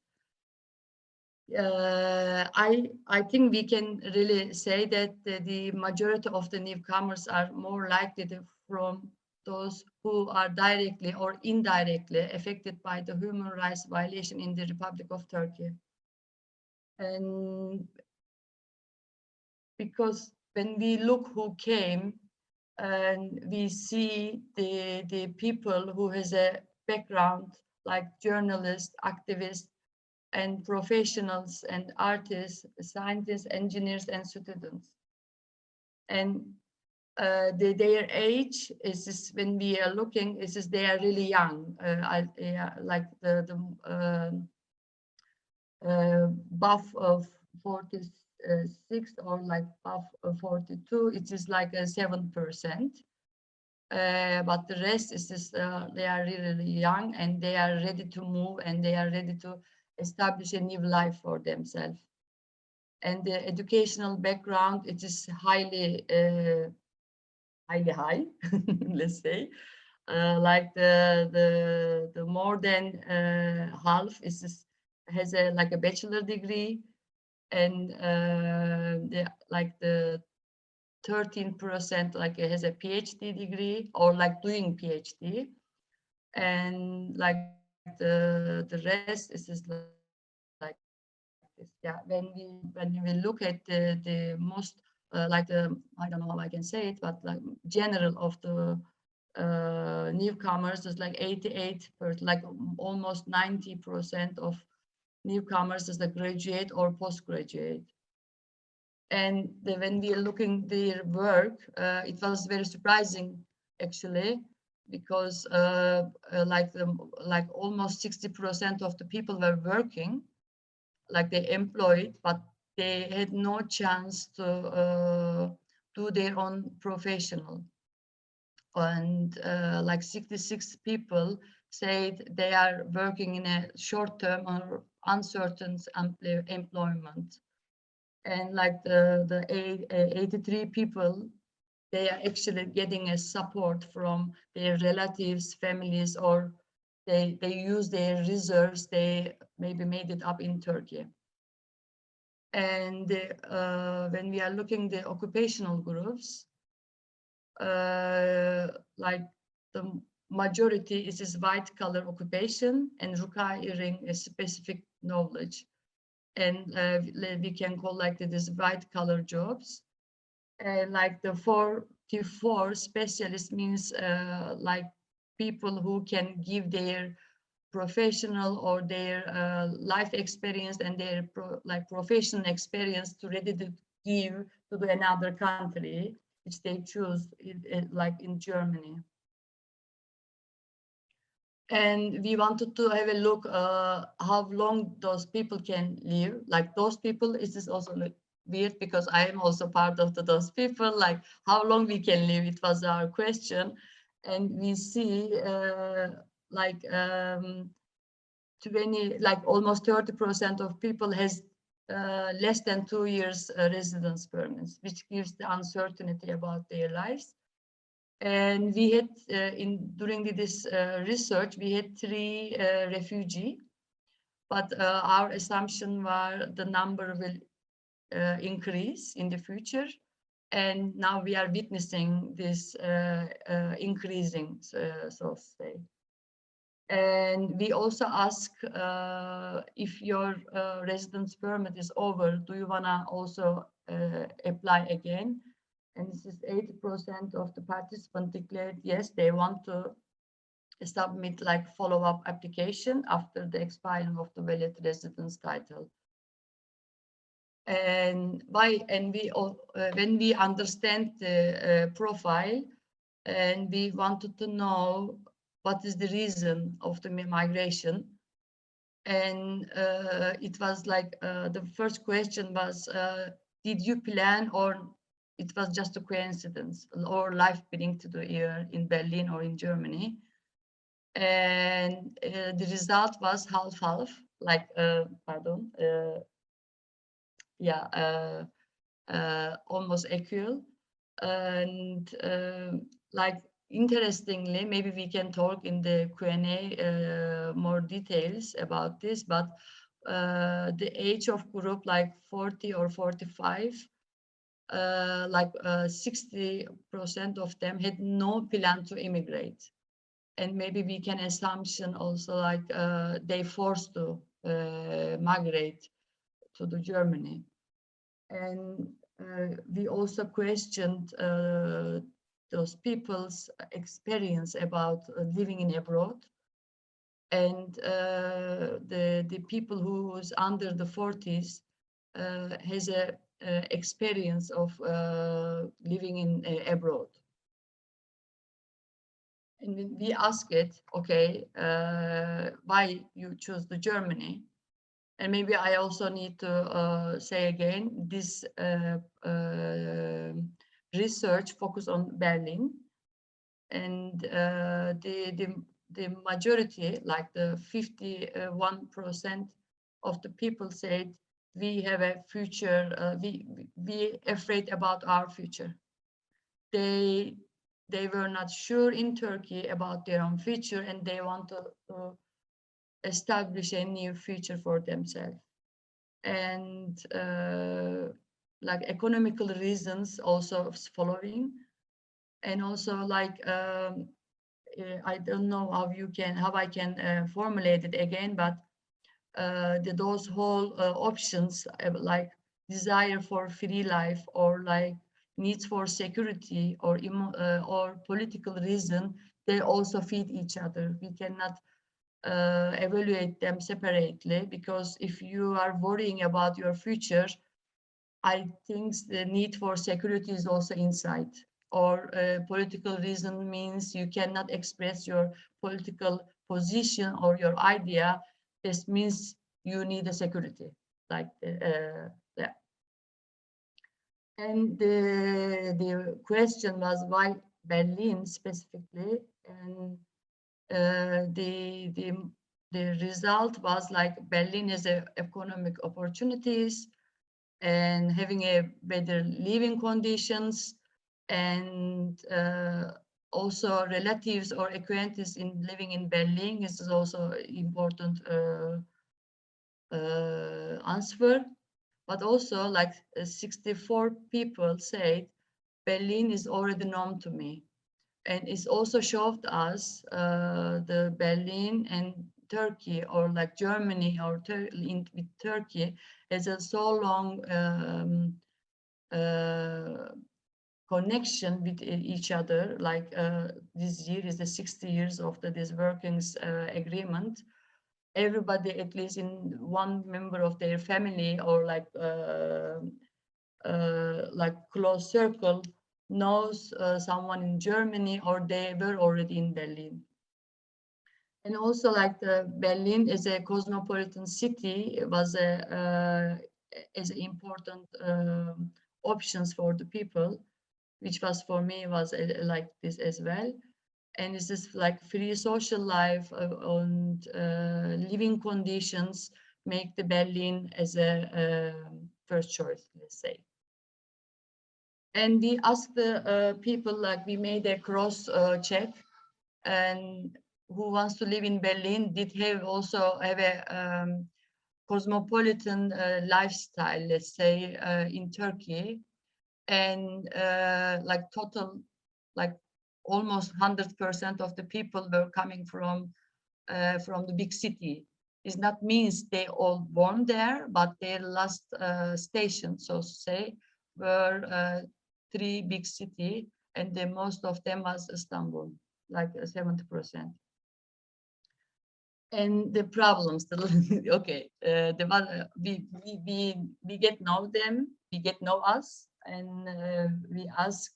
I think we can really say that the majority of the newcomers are more likely from those who are directly or indirectly affected by the human rights violation in the Republic of Turkey. And because when we look who came, and we see the people who has a background like journalists, activists, and professionals and artists, scientists, engineers, and students. And their age is when we are looking, they are really young, like the buff of 46 or like buff of 42, it is like a 7%. But the rest is just, they are really young, and they are ready to move, and they are ready to establish a new life for themselves. And the educational background, it is highly high, let's say. Like the more than half has like a bachelor degree, and like the 13% like has a PhD degree or like doing PhD, and like the rest is just like this. Yeah, when we look at the most like the, I don't know how I can say it, but like general of the newcomers is like 88%, like almost 90% of newcomers is the graduate or postgraduate. And when we are looking their work, it was very surprising actually, because like almost 60% of the people were working, like they employed, but they had no chance to do their own professional. And like 66 people said they are working in a short-term or uncertain employment. And like the 83 people, they are actually getting a support from their relatives, families, or they use their reserves, they maybe made it up in Turkey. And when we are looking the occupational groups, like the majority is this white collar occupation and requiring a specific knowledge. And we can call like this white collar jobs. Like the 44 specialist means like people who can give their professional or their life experience and their professional experience to ready to give to another country, which they choose, like in Germany. And we wanted to have a look how long those people can live. Like those people, it is also weird because I am also part of those people, like how long we can live. It was our question. And we see like 20, like almost 30% of people has less than 2 years residence permits, which gives the uncertainty about their lives. And we had during this research, we had 3 refugees, but our assumption was the number will increase in the future. And now we are witnessing this increasing, so to say. And we also ask if your residence permit is over, do you wanna also apply again? And this is 80% of the participants declared yes, they want to submit like follow-up application after the expiring of the valid residence title. And when we understand the profile, and we wanted to know what is the reason of the migration. And it was like the first question was, did you plan, or it was just a coincidence, or life bring to the year in Berlin or in Germany? And the result was half-half, like, almost equal. And like, interestingly, maybe we can talk in the Q&A more details about this, but the age of group, like 40 or 45, like 60% of them had no plan to immigrate. And maybe we can assumption also like they forced to migrate to the Germany. And we also questioned those people's experience about living in abroad. And the people who's under the 40s has a experience of living in abroad. And we ask it, okay, why you choose the Germany? And maybe I also need to say again, this research focus on Berlin, and the majority, like the 51% of the people said, we have a future, we afraid about our future. They were not sure in Turkey about their own future, and they want to establish a new future for themselves. And like economical reasons also following. And also like, I don't know how I can formulate it again, but those whole options like desire for free life, or like needs for security, or political reason, they also feed each other. We cannot evaluate them separately, because if you are worrying about your future, I think the need for security is also inside. Or political reason means you cannot express your political position or your idea. This means you need a security, like yeah. And the question was why Berlin specifically, and the result was like Berlin has economic opportunities and having a better living conditions, and also relatives or acquaintances in living in Berlin is also important answer. But also like 64 people said Berlin is already known to me. And it's also showed us the Berlin and Turkey, or like Germany or with Turkey, has a so long connection with each other. Like this year is the 60 years of this workings agreement. Everybody, at least in one member of their family or like close circle, knows someone in Germany, or they were already in Berlin. And also, like Berlin is a cosmopolitan city, it was as important options for the people, which was for me was like this as well. And it's just like free social life and living conditions make the Berlin as a first choice, let's say. And we asked the people, like we made a cross check, and who wants to live in Berlin did also have a cosmopolitan lifestyle, let's say, in Turkey. And like total, like almost 100% of the people were coming from the big city. It not means they all born there, but their last station, so to say, were 3 big cities, and the most of them was Istanbul, like 70%. And the problems, okay, we get know them, we get know us, and we ask,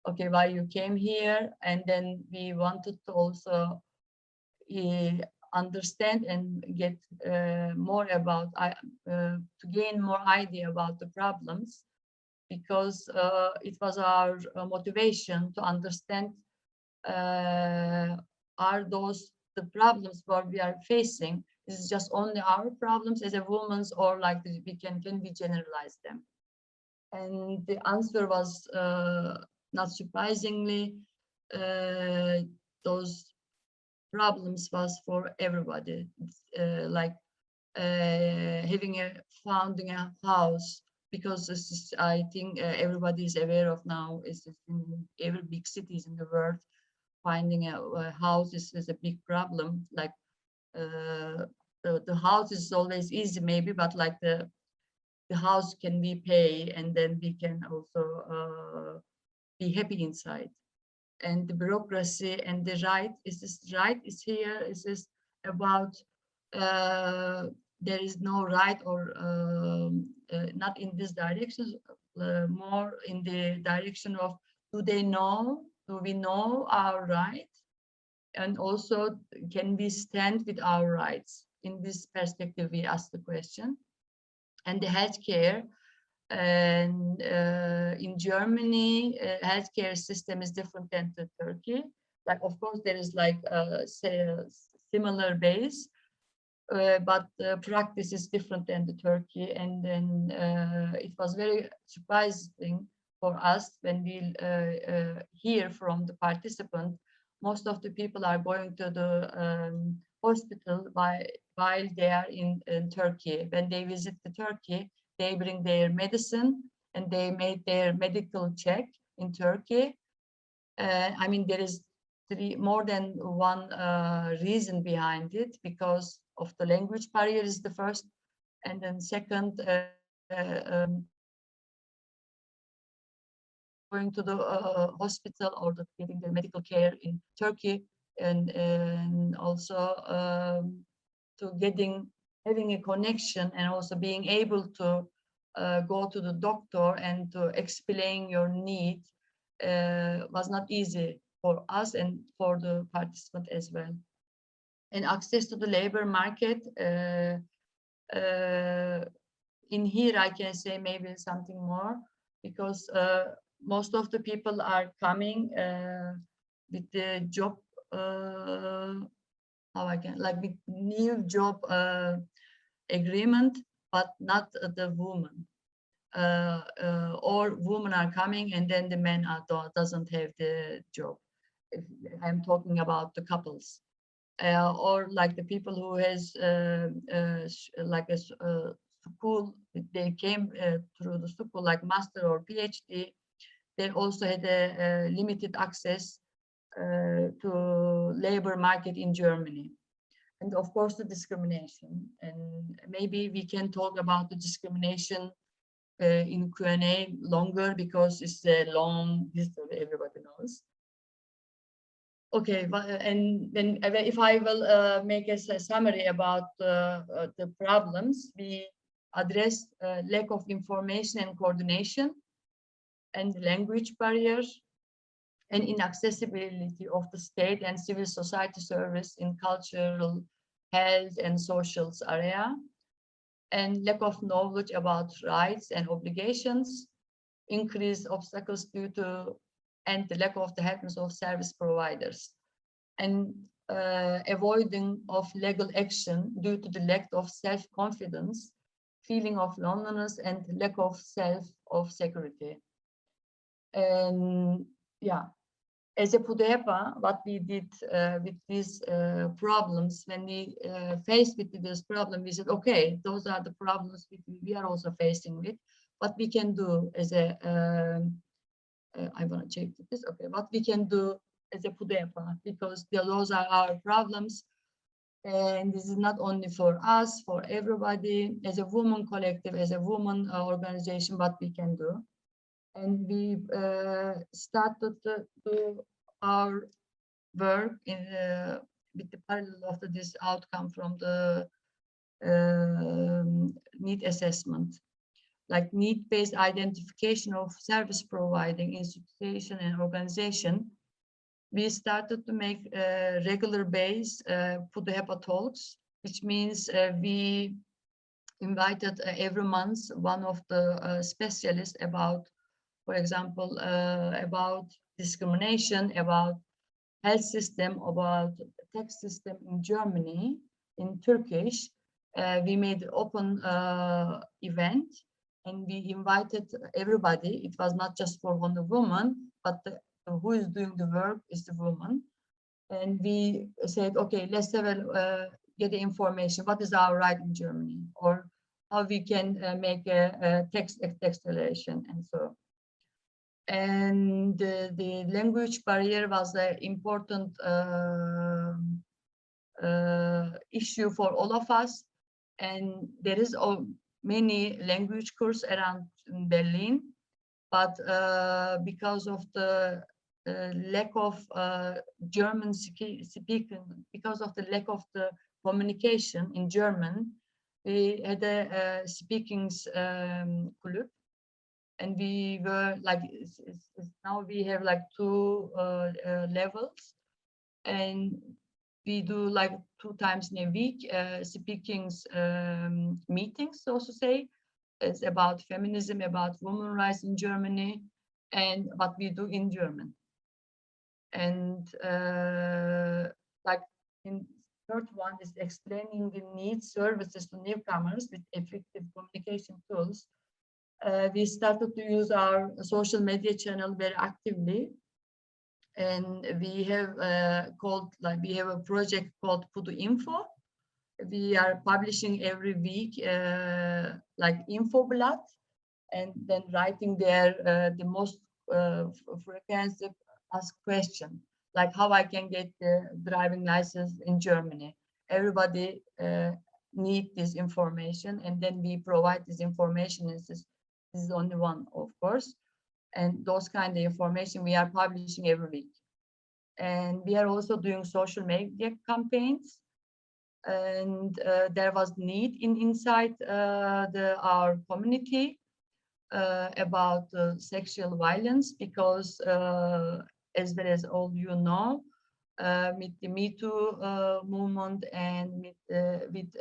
okay, why you came here, and then we wanted to also understand and get more about, to gain more idea about the problems, because it was our motivation to understand are those the problems what we are facing, is it just only our problems as a woman, or like we can we generalize them? And the answer was not surprisingly, those problems was for everybody, like founding a house, because this is, I think everybody is aware of now, is in every big cities in the world, finding a house is a big problem. Like the house is always easy maybe, but like the house can we pay, and then we can also be happy inside. And the bureaucracy and the right is here. Is this about there is no right, or not in this direction, more in the direction of do we know our rights, and also can we stand with our rights? In this perspective, we ask the question. And the healthcare, and in Germany, healthcare system is different than to Turkey. Like, of course, there is like a similar base, but the practice is different than the Turkey. And then it was very surprising for us when we hear from the participant, most of the people are going to the hospital while they are in Turkey. When they visit the Turkey, they bring their medicine and they made their medical check in Turkey. I mean, there is more than one reason behind it, because of the language barrier is the first, and then second, going to the hospital or getting the medical care in Turkey, and also to having a connection, and also being able to go to the doctor and to explain your need was not easy for us and for the participant as well. And access to the labor market, in here I can say maybe something more, because most of the people are coming with the job, with new job agreement, but not the woman. Or women are coming and then the men doesn't have the job. I'm talking about the couples, or like the people who has like a school, they came through the school, like master or PhD. They also had a limited access to labor market in Germany. And of course the discrimination, and maybe we can talk about the discrimination in Q&A longer because it's a long history, everybody knows. Okay, and then if I will make a summary about the problems, we addressed lack of information and coordination, and the language barriers, and inaccessibility of the state and civil society service in cultural, health, and social area, and lack of knowledge about rights and obligations, increased obstacles due to, and the lack of the helpness of service providers, and avoiding of legal action due to the lack of self-confidence, feeling of loneliness, and lack of security. And yeah, as a PUDEPA, what we did with these problems, when we faced with this problem, we said, okay, those are the problems we are also facing with. What we can do as a, I want to check this, okay, what we can do as a PUDEPA, because those are our problems. And this is not only for us, for everybody, as a woman collective, as a woman organization, what we can do. And we started to do our work in with the parallel of this outcome from the need assessment, like need-based identification of service providing institution and organization. We started to make regular base PUDEPA talks, which means we invited every month one of the specialists about, for example, about discrimination, about health system, about tax system in Germany, in Turkish. We made an open event, and we invited everybody. It was not just for only women, but who is doing the work is the woman. And we said, okay, let's have get the information. What is our right in Germany, or how we can make a text acceleration and so. And the language barrier was an important issue for all of us. And there is many language courses around in Berlin, but because of the lack of German speaking, because of the lack of the communication in German, we had a speaking club. And we were like, now we have like 2 levels, and we do like 2 times in a week speaking meetings, so to say. It's about feminism, about women's rights in Germany, and what we do in German. And like in third one is explaining the needs services to newcomers with effective communication tools. We started to use our social media channel very actively, and we have we have a project called Pudu Info. We are publishing every week like info blog, and then writing there the most frequent asked question, like how I can get the driving license in Germany. Everybody need this information, and then we provide this information. This is only one, of course, and those kind of information we are publishing every week. And we are also doing social media campaigns, and there was need inside our community about sexual violence, because as well as all you know, with the Me Too movement and with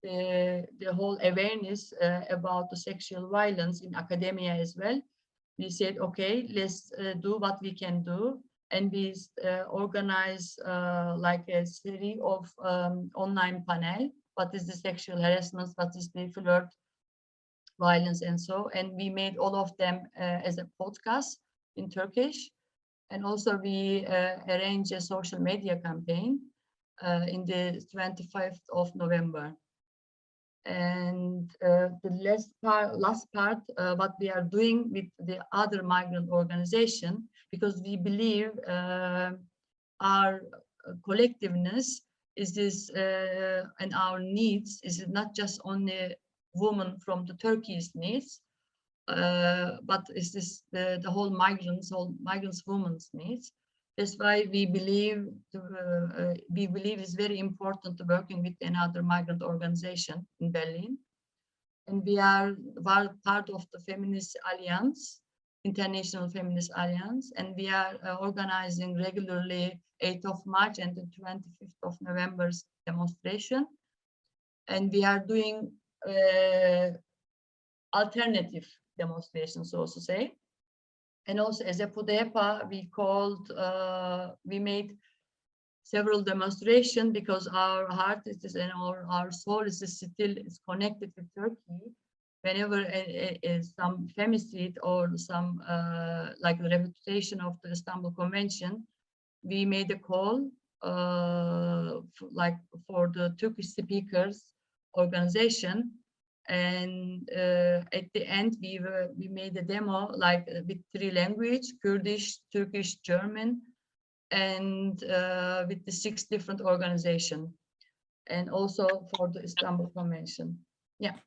the whole awareness about the sexual violence in academia as well, we said, okay, let's do what we can do. And we organize like a series of online panel. What is the sexual harassment? What is the flirt violence and so? And we made all of them as a podcast in Turkish. And also we arranged a social media campaign in the 25th of November. And the last part, what we are doing with the other migrant organization, because we believe our collectiveness is this, and our needs is not just only women from the Turkey's needs, but is this the whole migrants women's needs. That's why we believe it's very important to working with another migrant organization in Berlin. And we are part of the Feminist Alliance, International Feminist Alliance, and we are organizing regularly 8th of March and the 25th of November's demonstration. And we are doing alternative demonstrations, so to say. And also as a PUDEPA, we made several demonstrations because our heart is and our soul is still connected with Turkey. Whenever some femicide or some like the reputation of the Istanbul Convention, we made a call for the Turkish speakers organization. And at the end, we made a demo like with 3 languages: Kurdish, Turkish, German, and with the 6 different organizations, and also for the Istanbul Convention. Yeah,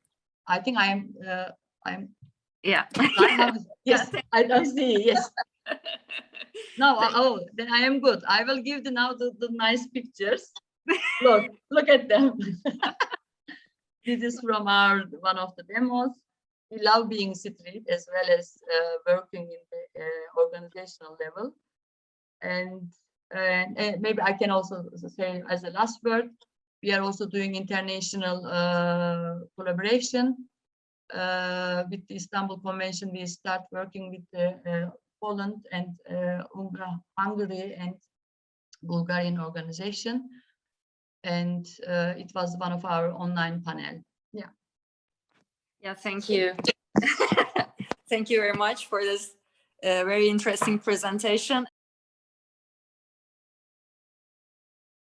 I think I'm. Yeah. Yes, I don't see. Yes. No. Oh, then I am good. I will give now the nice pictures. Look at them. This is from one of the demos. We love being street as well as working in the organizational level. And maybe I can also say as a last word, we are also doing international collaboration with the Istanbul Convention. We start working with Poland and Hungary and Bulgarian organization. And it was one of our online panel. Yeah. Yeah, thank you. Thank you very much for this very interesting presentation.